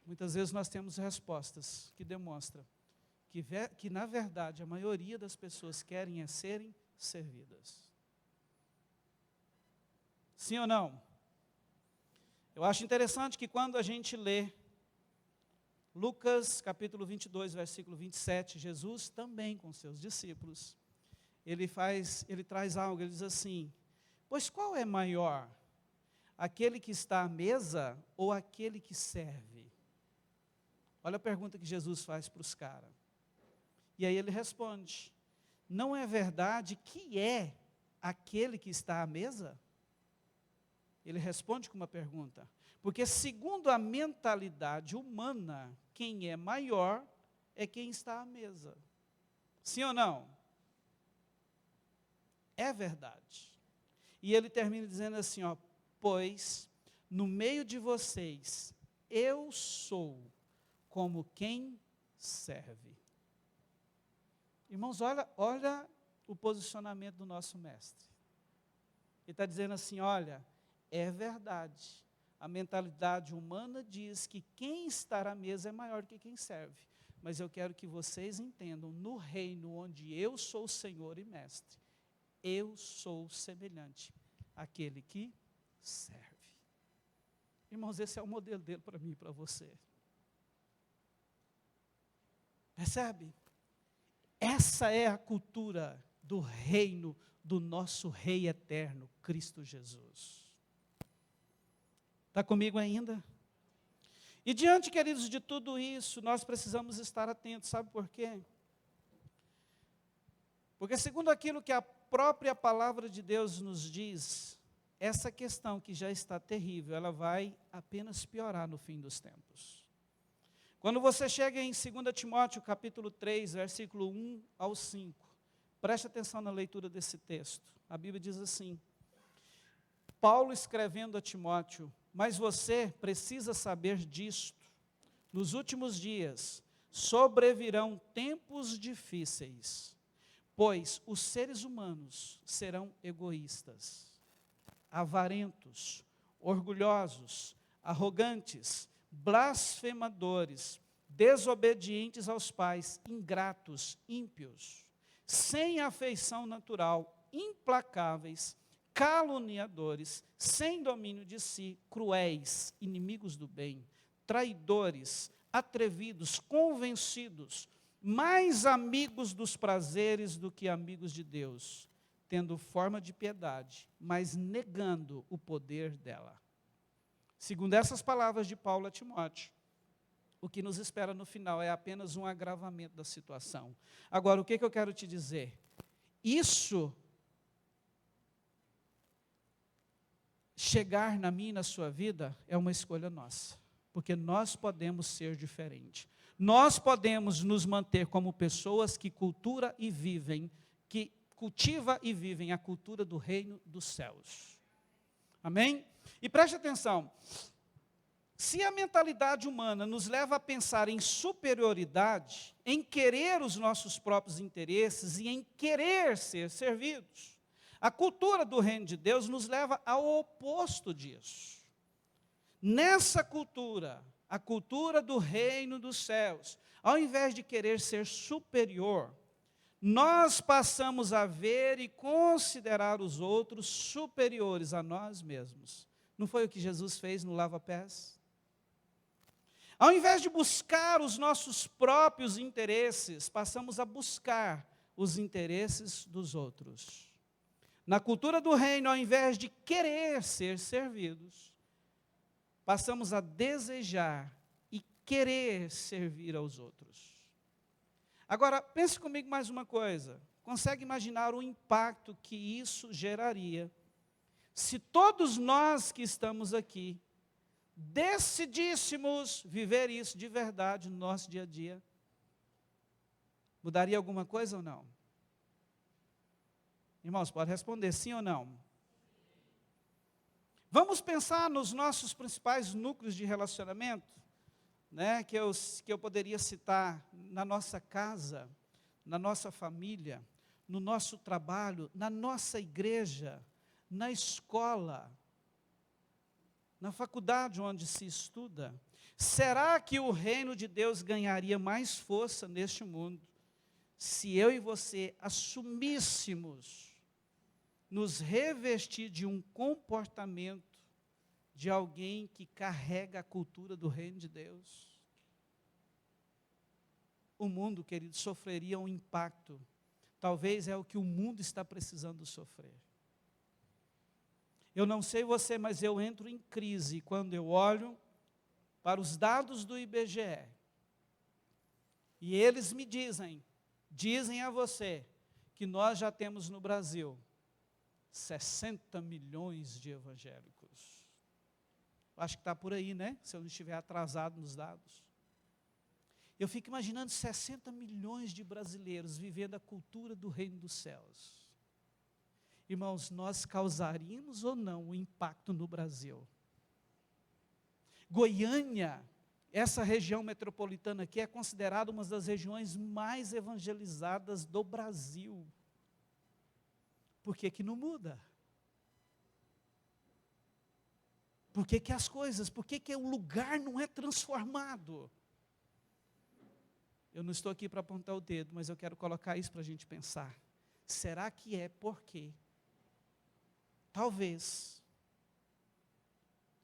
Muitas vezes nós temos respostas que demonstram que na verdade, a maioria das pessoas querem serem servidas. Sim ou não? Eu acho interessante que quando a gente lê Lucas capítulo 22, versículo 27, Jesus também com seus discípulos, ele traz algo, ele diz assim: pois qual é maior, aquele que está à mesa ou aquele que serve? Olha a pergunta que Jesus faz para os caras. E aí ele responde: não é verdade que é aquele que está à mesa? Ele responde com uma pergunta. Porque segundo a mentalidade humana, quem é maior é quem está à mesa. Sim ou não? É verdade. E ele termina dizendo assim, ó: pois no meio de vocês eu sou como quem serve. Irmãos, olha o posicionamento do nosso mestre. Ele está dizendo assim, olha, é verdade. A mentalidade humana diz que quem está à mesa é maior que quem serve. Mas eu quero que vocês entendam, no reino onde eu sou o Senhor e Mestre, eu sou semelhante àquele que serve. Irmãos, esse é o modelo dele para mim e para você. Percebe? Essa é a cultura do reino do nosso Rei eterno, Cristo Jesus. Está comigo ainda? E diante, queridos, de tudo isso, nós precisamos estar atentos, sabe por quê? Porque segundo aquilo que a própria palavra de Deus nos diz, essa questão que já está terrível, ela vai apenas piorar no fim dos tempos. Quando você chega em 2 Timóteo capítulo 3, versículo 1 ao 5, preste atenção na leitura desse texto. A Bíblia diz assim: Paulo escrevendo a Timóteo: mas você precisa saber disto, nos últimos dias sobrevirão tempos difíceis, pois os seres humanos serão egoístas, avarentos, orgulhosos, arrogantes, blasfemadores, desobedientes aos pais, ingratos, ímpios, sem afeição natural, implacáveis, caluniadores, sem domínio de si, cruéis, inimigos do bem, traidores, atrevidos, convencidos, mais amigos dos prazeres do que amigos de Deus, tendo forma de piedade, mas negando o poder dela. Segundo essas palavras de Paulo a Timóteo, o que nos espera no final é apenas um agravamento da situação. Agora, o que eu quero te dizer? Isso chegar na minha e na sua vida é uma escolha nossa, porque nós podemos ser diferentes. Nós podemos nos manter como pessoas que cultura e vivem, que cultiva e vivem a cultura do reino dos céus. Amém? E preste atenção, se a mentalidade humana nos leva a pensar em superioridade, em querer os nossos próprios interesses e em querer ser servidos, a cultura do reino de Deus nos leva ao oposto disso. Nessa cultura, a cultura do reino dos céus, ao invés de querer ser superior, nós passamos a ver e considerar os outros superiores a nós mesmos. Não foi o que Jesus fez no lava-pés? Ao invés de buscar os nossos próprios interesses, passamos a buscar os interesses dos outros. Na cultura do reino, ao invés de querer ser servidos, passamos a desejar e querer servir aos outros. Agora, pense comigo mais uma coisa. Consegue imaginar o impacto que isso geraria se todos nós que estamos aqui decidíssemos viver isso de verdade no nosso dia a dia? Mudaria alguma coisa ou não? Irmãos, pode responder sim ou não? Vamos pensar nos nossos principais núcleos de relacionamento, né, que eu poderia citar na nossa casa, na nossa família, no nosso trabalho, na nossa igreja, na escola, na faculdade onde se estuda. Será que o reino de Deus ganharia mais força neste mundo se eu e você assumíssemos nos revestir de um comportamento de alguém que carrega a cultura do reino de Deus? O mundo, querido, sofreria um impacto. Talvez é o que o mundo está precisando sofrer. Eu não sei você, mas eu entro em crise quando eu olho para os dados do IBGE. E eles me dizem a você, que nós já temos no Brasil 60 milhões de evangélicos. Acho que está por aí, né? Se eu não estiver atrasado nos dados. Eu fico imaginando 60 milhões de brasileiros vivendo a cultura do reino dos céus. Irmãos, nós causaríamos ou não um impacto no Brasil? Goiânia, essa região metropolitana aqui, é considerada uma das regiões mais evangelizadas do Brasil. Por que que não muda? Por que que as coisas, por que que o lugar não é transformado? Eu não estou aqui para apontar o dedo, mas eu quero colocar isso para a gente pensar. Será que é porque, talvez,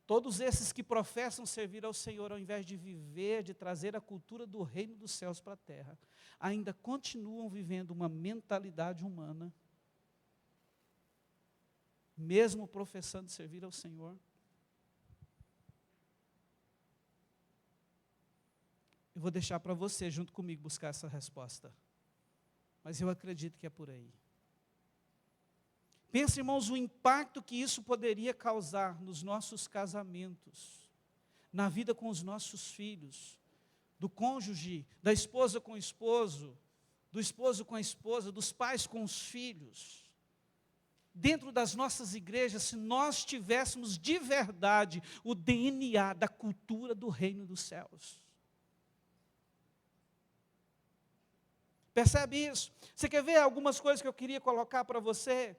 todos esses que professam servir ao Senhor, ao invés de viver, de trazer a cultura do reino dos céus para a terra, ainda continuam vivendo uma mentalidade humana, mesmo professando servir ao Senhor? Eu vou deixar para você, junto comigo, buscar essa resposta. Mas eu acredito que é por aí. Pense, irmãos, o impacto que isso poderia causar nos nossos casamentos, na vida com os nossos filhos, do cônjuge, da esposa com o esposo, do esposo com a esposa, dos pais com os filhos. Dentro das nossas igrejas, se nós tivéssemos de verdade o DNA da cultura do reino dos céus. Percebe isso? Você quer ver algumas coisas que eu queria colocar para você?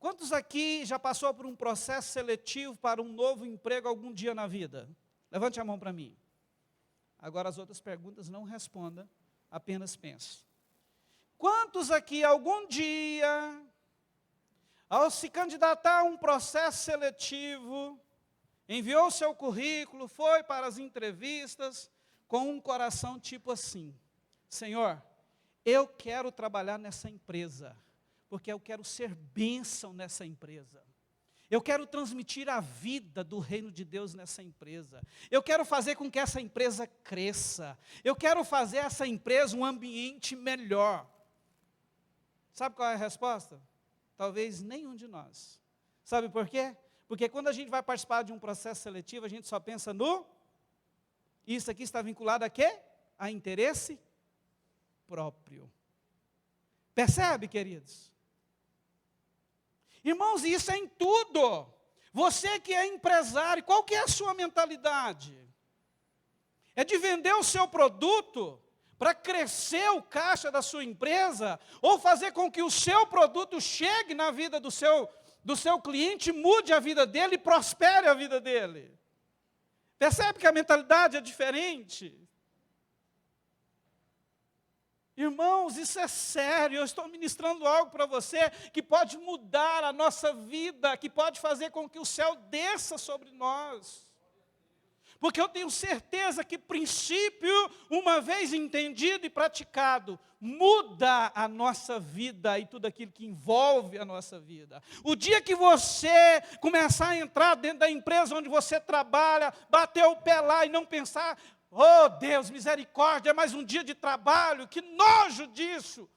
Quantos aqui já passou por um processo seletivo para um novo emprego algum dia na vida? Levante a mão para mim. Agora as outras perguntas não responda, apenas pense. Quantos aqui algum dia, ao se candidatar a um processo seletivo, enviou seu currículo, foi para as entrevistas, com um coração tipo assim: Senhor, eu quero trabalhar nessa empresa, porque eu quero ser bênção nessa empresa. Eu quero transmitir a vida do reino de Deus nessa empresa. Eu quero fazer com que essa empresa cresça. Eu quero fazer essa empresa um ambiente melhor. Sabe qual é a resposta? Talvez nenhum de nós. Sabe por quê? Porque quando a gente vai participar de um processo seletivo, a gente só pensa no... Isso aqui está vinculado a quê? A interesse próprio. Percebe, queridos? Irmãos, isso é em tudo. Você que é empresário, qual que é a sua mentalidade? É de vender o seu produto para crescer o caixa da sua empresa, ou fazer com que o seu produto chegue na vida do seu cliente, mude a vida dele e prospere a vida dele? Percebe que a mentalidade é diferente? Irmãos, isso é sério. Eu estou ministrando algo para você que pode mudar a nossa vida, que pode fazer com que o céu desça sobre nós. Porque eu tenho certeza que princípio, uma vez entendido e praticado, muda a nossa vida e tudo aquilo que envolve a nossa vida. O dia que você começar a entrar dentro da empresa onde você trabalha, bater o pé lá e não pensar Oh Deus, misericórdia, é mais um dia de trabalho, que nojo disso.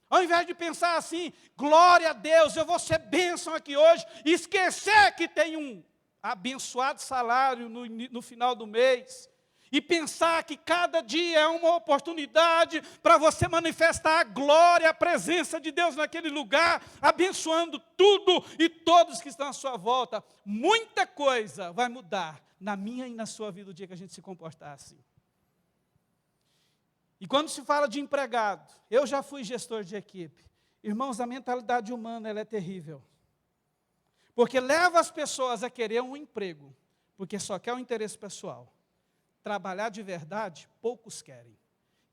Ao invés de pensar assim, glória a Deus, eu vou ser bênção aqui hoje, e esquecer que tem um abençoado salário no final do mês, e pensar que cada dia é uma oportunidade para você manifestar a glória, a presença de Deus naquele lugar, abençoando tudo e todos que estão à sua volta. Muita coisa vai mudar na minha e na sua vida o dia que a gente se comportar assim. E quando se fala de empregado, eu já fui gestor de equipe. Irmãos, a mentalidade humana ela é terrível. Porque leva as pessoas a querer um emprego, porque só quer o interesse pessoal. Trabalhar de verdade, poucos querem.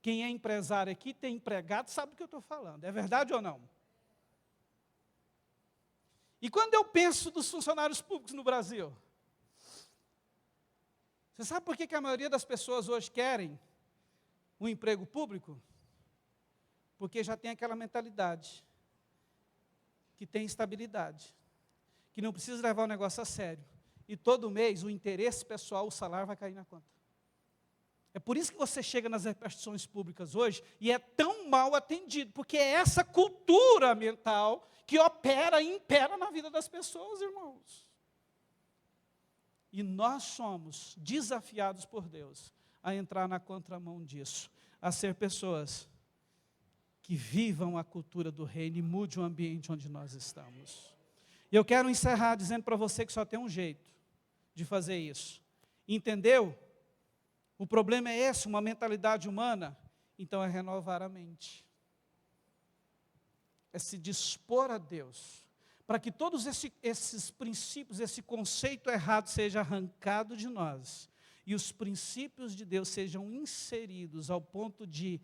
Quem é empresário aqui, tem empregado, sabe o que eu estou falando. É verdade ou não? E quando eu penso dos funcionários públicos no Brasil, você sabe por que a maioria das pessoas hoje querem um emprego público? Porque já tem aquela mentalidade, que tem estabilidade, que não precisa levar o negócio a sério, e todo mês o interesse pessoal, o salário vai cair na conta. É por isso que você chega nas repartições públicas hoje, e é tão mal atendido, porque é essa cultura mental que opera e impera na vida das pessoas, irmãos. E nós somos desafiados por Deus a entrar na contramão disso, a ser pessoas que vivam a cultura do reino e mude o ambiente onde nós estamos. E eu quero encerrar dizendo para você que só tem um jeito de fazer isso. Entendeu? O problema é esse, uma mentalidade humana, então é renovar a mente. É se dispor a Deus, para que todos esses princípios, esse conceito errado seja arrancado de nós, e os princípios de Deus sejam inseridos ao ponto de,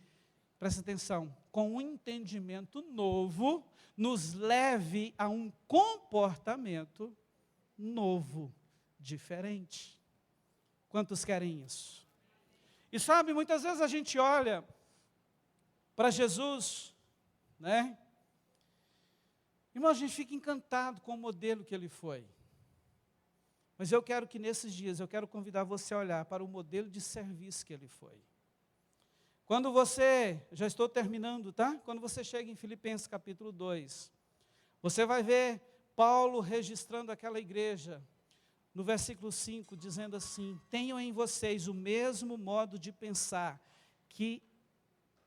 presta atenção, com um entendimento novo, nos leve a um comportamento novo, diferente. Quantos querem isso? E sabe, muitas vezes a gente olha para Jesus, né? Irmão, a gente fica encantado com o modelo que ele foi. Mas eu quero que nesses dias, eu quero convidar você a olhar para o modelo de serviço que ele foi. Quando você, já estou terminando, tá? Quando você chega em Filipenses capítulo 2, você vai ver Paulo registrando aquela igreja, no versículo 5, dizendo assim: tenham em vocês o mesmo modo de pensar que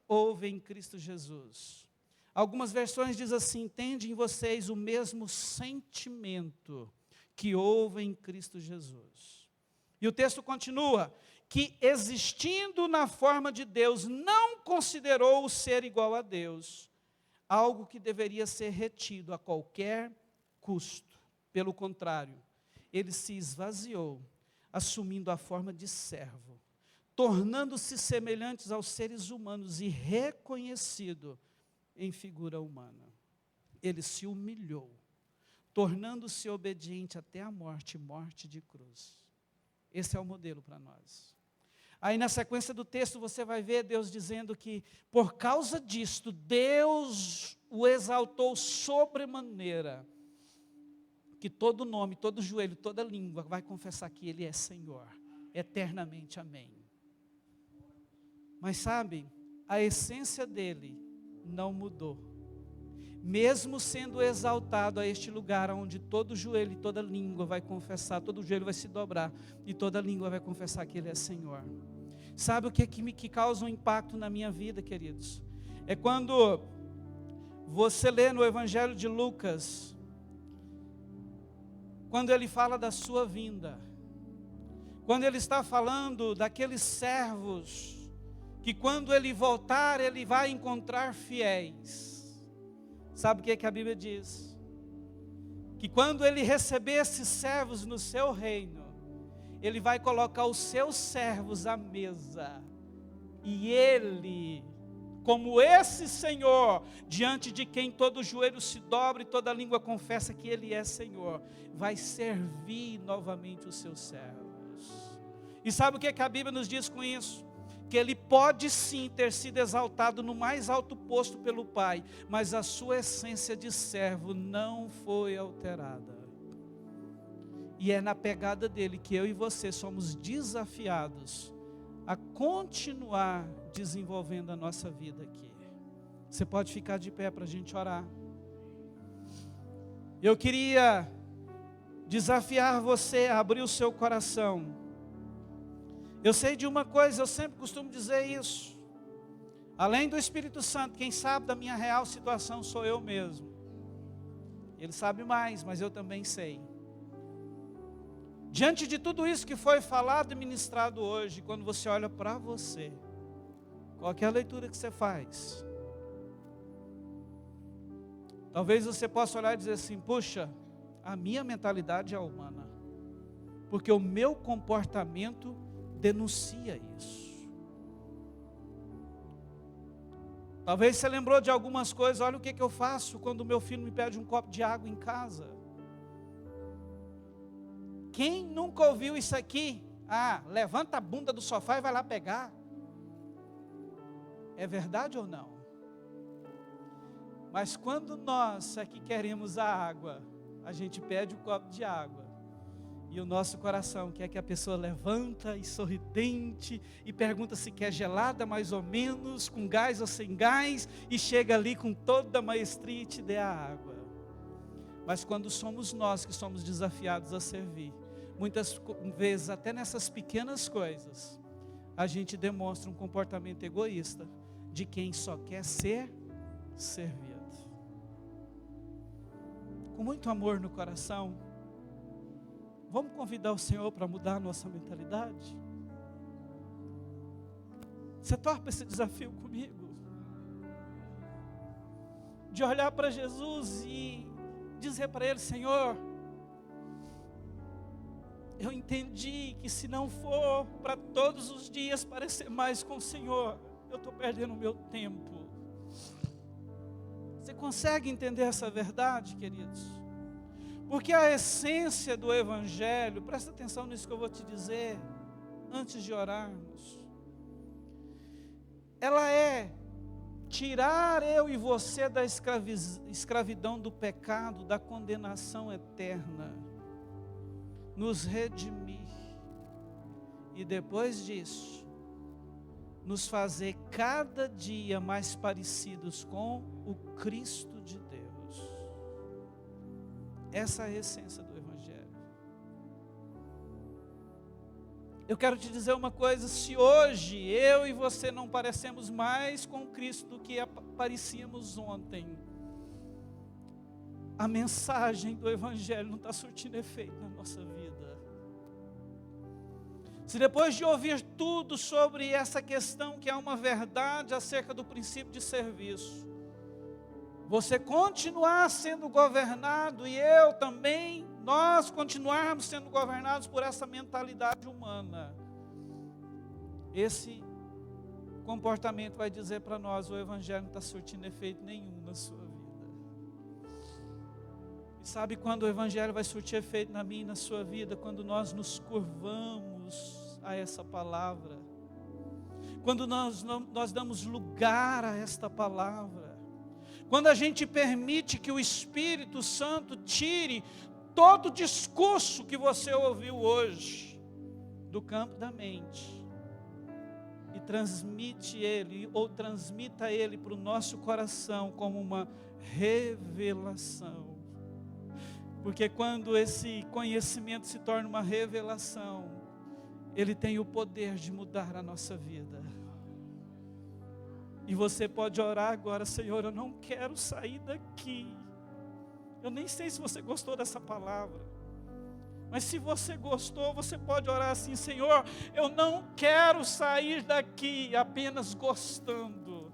houve em Cristo Jesus. Algumas versões dizem assim: tende em vocês o mesmo sentimento que houve em Cristo Jesus. E o texto continua: que existindo na forma de Deus, não considerou o ser igual a Deus, algo que deveria ser retido a qualquer custo. Pelo contrário, ele se esvaziou, assumindo a forma de servo, tornando-se semelhantes aos seres humanos e reconhecido em figura humana. Ele se humilhou, tornando-se obediente até a morte, morte de cruz. Esse é o modelo para nós. Aí na sequência do texto você vai ver Deus dizendo que por causa disto, Deus o exaltou sobremaneira, que todo nome, todo joelho, toda língua vai confessar que Ele é Senhor, eternamente, amém. Mas sabe, a essência dele não mudou. Mesmo sendo exaltado a este lugar onde todo joelho e toda língua vai confessar, todo joelho vai se dobrar e toda língua vai confessar que Ele é Senhor. Sabe o que causa um impacto na minha vida, queridos? É quando você lê no Evangelho de Lucas, quando ele fala da sua vinda, quando ele está falando daqueles servos, que quando ele voltar, ele vai encontrar fiéis. Sabe o que a Bíblia diz? Que quando ele receber esses servos no seu reino, ele vai colocar os seus servos à mesa, e ele, como esse Senhor, diante de quem todo joelho se dobra e toda língua confessa que Ele é Senhor, vai servir novamente os seus servos. E sabe o que a Bíblia nos diz com isso? Que Ele pode sim ter sido exaltado no mais alto posto pelo Pai, mas a sua essência de servo não foi alterada. E é na pegada dele que eu e você somos desafiados a continuar desenvolvendo a nossa vida aqui. Você pode ficar de pé para a gente orar. Eu queria desafiar você a abrir o seu coração. Eu sei de uma coisa, eu sempre costumo dizer isso. Além do Espírito Santo, quem sabe da minha real situação sou eu mesmo. Ele sabe mais, mas eu também sei. Diante de tudo isso que foi falado e ministrado hoje, quando você olha para você, qual é a leitura que você faz? Talvez você possa olhar e dizer assim, puxa, a minha mentalidade é humana, porque o meu comportamento denuncia isso. Talvez você lembrou de algumas coisas, olha o que eu faço quando o meu filho me pede um copo de água em casa. Quem nunca ouviu isso aqui? Ah, levanta a bunda do sofá e vai lá pegar. É verdade ou não? Mas quando nós aqui queremos a água, a gente pede um copo de água. E o nosso coração quer que a pessoa levanta e sorridente e pergunta se quer gelada mais ou menos, com gás ou sem gás, e chega ali com toda a maestria e te dê a água. Mas quando somos nós que somos desafiados a servir, muitas vezes até nessas pequenas coisas, a gente demonstra um comportamento egoísta de quem só quer ser servido. Com muito amor no coração, vamos convidar o Senhor para mudar a nossa mentalidade? Você topa esse desafio comigo? De olhar para Jesus e dizer para Ele, Senhor, eu entendi que se não for para todos os dias parecer mais com o Senhor, eu estou perdendo o meu tempo. Você consegue entender essa verdade, queridos? Porque a essência do Evangelho, presta atenção nisso que eu vou te dizer, antes de orarmos. Ela é tirar eu e você da escravidão do pecado, da condenação eterna, nos redimir, e depois disso, nos fazer cada dia mais parecidos com o Cristo de Deus. Essa é a essência do Evangelho. Eu quero te dizer uma coisa, se hoje eu e você não parecemos mais com Cristo do que parecíamos ontem, a mensagem do Evangelho não está surtindo efeito na nossa vida. Se depois de ouvir tudo sobre essa questão, que é uma verdade acerca do princípio de serviço, você continuar sendo governado, e eu também, nós continuarmos sendo governados por essa mentalidade humana, esse comportamento vai dizer para nós, o Evangelho não está surtindo efeito nenhum na sua vida. E sabe quando o Evangelho vai surtir efeito na minha e na sua vida? Quando nós nos curvamos a essa palavra, quando nós damos lugar a esta palavra, quando a gente permite que o Espírito Santo tire todo o discurso que você ouviu hoje do campo da mente e transmite ele, ou transmita ele para o nosso coração como uma revelação. Porque quando esse conhecimento se torna uma revelação, ele tem o poder de mudar a nossa vida. E você pode orar agora, Senhor, eu não quero sair daqui. Eu nem sei se você gostou dessa palavra, mas se você gostou, você pode orar assim, Senhor, eu não quero sair daqui apenas gostando.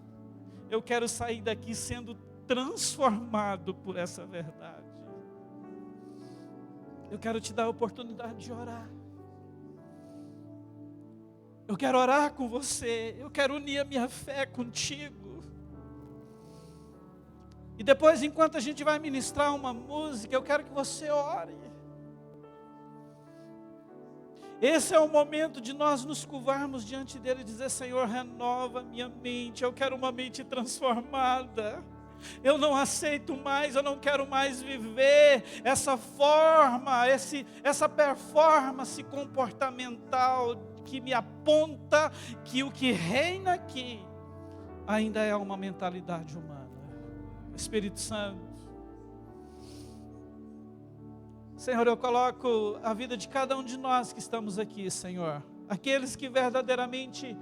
Eu quero sair daqui sendo transformado por essa verdade. Eu quero te dar a oportunidade de orar. Eu quero orar com você, eu quero unir a minha fé contigo. E depois, enquanto a gente vai ministrar uma música, eu quero que você ore. Esse é o momento de nós nos curvarmos diante dele e dizer, Senhor, renova minha mente, eu quero uma mente transformada. Eu não aceito mais, eu não quero mais viver essa forma, essa performance comportamental que me aponta que o que reina aqui ainda é uma mentalidade humana. Espírito Santo, Senhor, eu coloco a vida de cada um de nós que estamos aqui, Senhor. Aqueles que verdadeiramente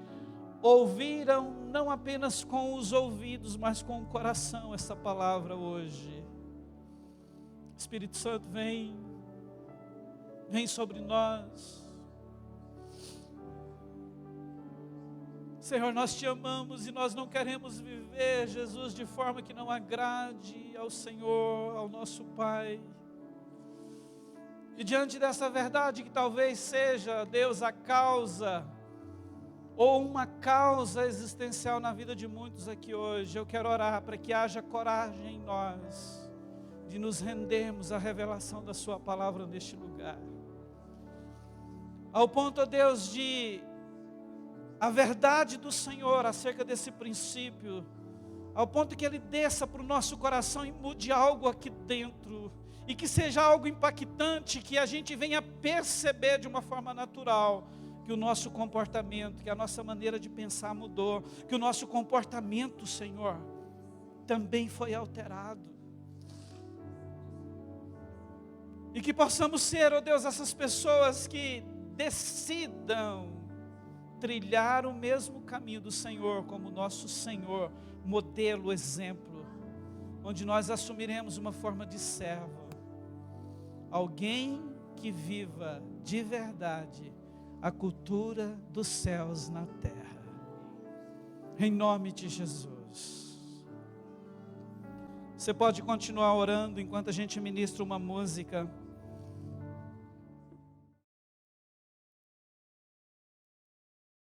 ouviram, não apenas com os ouvidos, mas com o coração, essa palavra hoje. Espírito Santo, vem sobre nós. Senhor, nós te amamos e nós não queremos viver, Jesus, de forma que não agrade ao Senhor, ao nosso Pai. E diante dessa verdade que talvez seja, Deus, a causa, ou uma causa existencial na vida de muitos aqui hoje, eu quero orar para que haja coragem em nós, de nos rendermos à revelação da sua palavra neste lugar. Ao ponto, ó Deus, de a verdade do Senhor acerca desse princípio, ao ponto que Ele desça para o nosso coração e mude algo aqui dentro, e que seja algo impactante, que a gente venha perceber de uma forma natural, que o nosso comportamento, que a nossa maneira de pensar mudou, que o nosso comportamento, Senhor, também foi alterado. E que possamos ser, ó Deus, essas pessoas que decidam trilhar o mesmo caminho do Senhor, como nosso Senhor, modelo, exemplo, onde nós assumiremos uma forma de servo, alguém que viva de verdade a cultura dos céus na terra, em nome de Jesus. Você pode continuar orando enquanto a gente ministra uma música.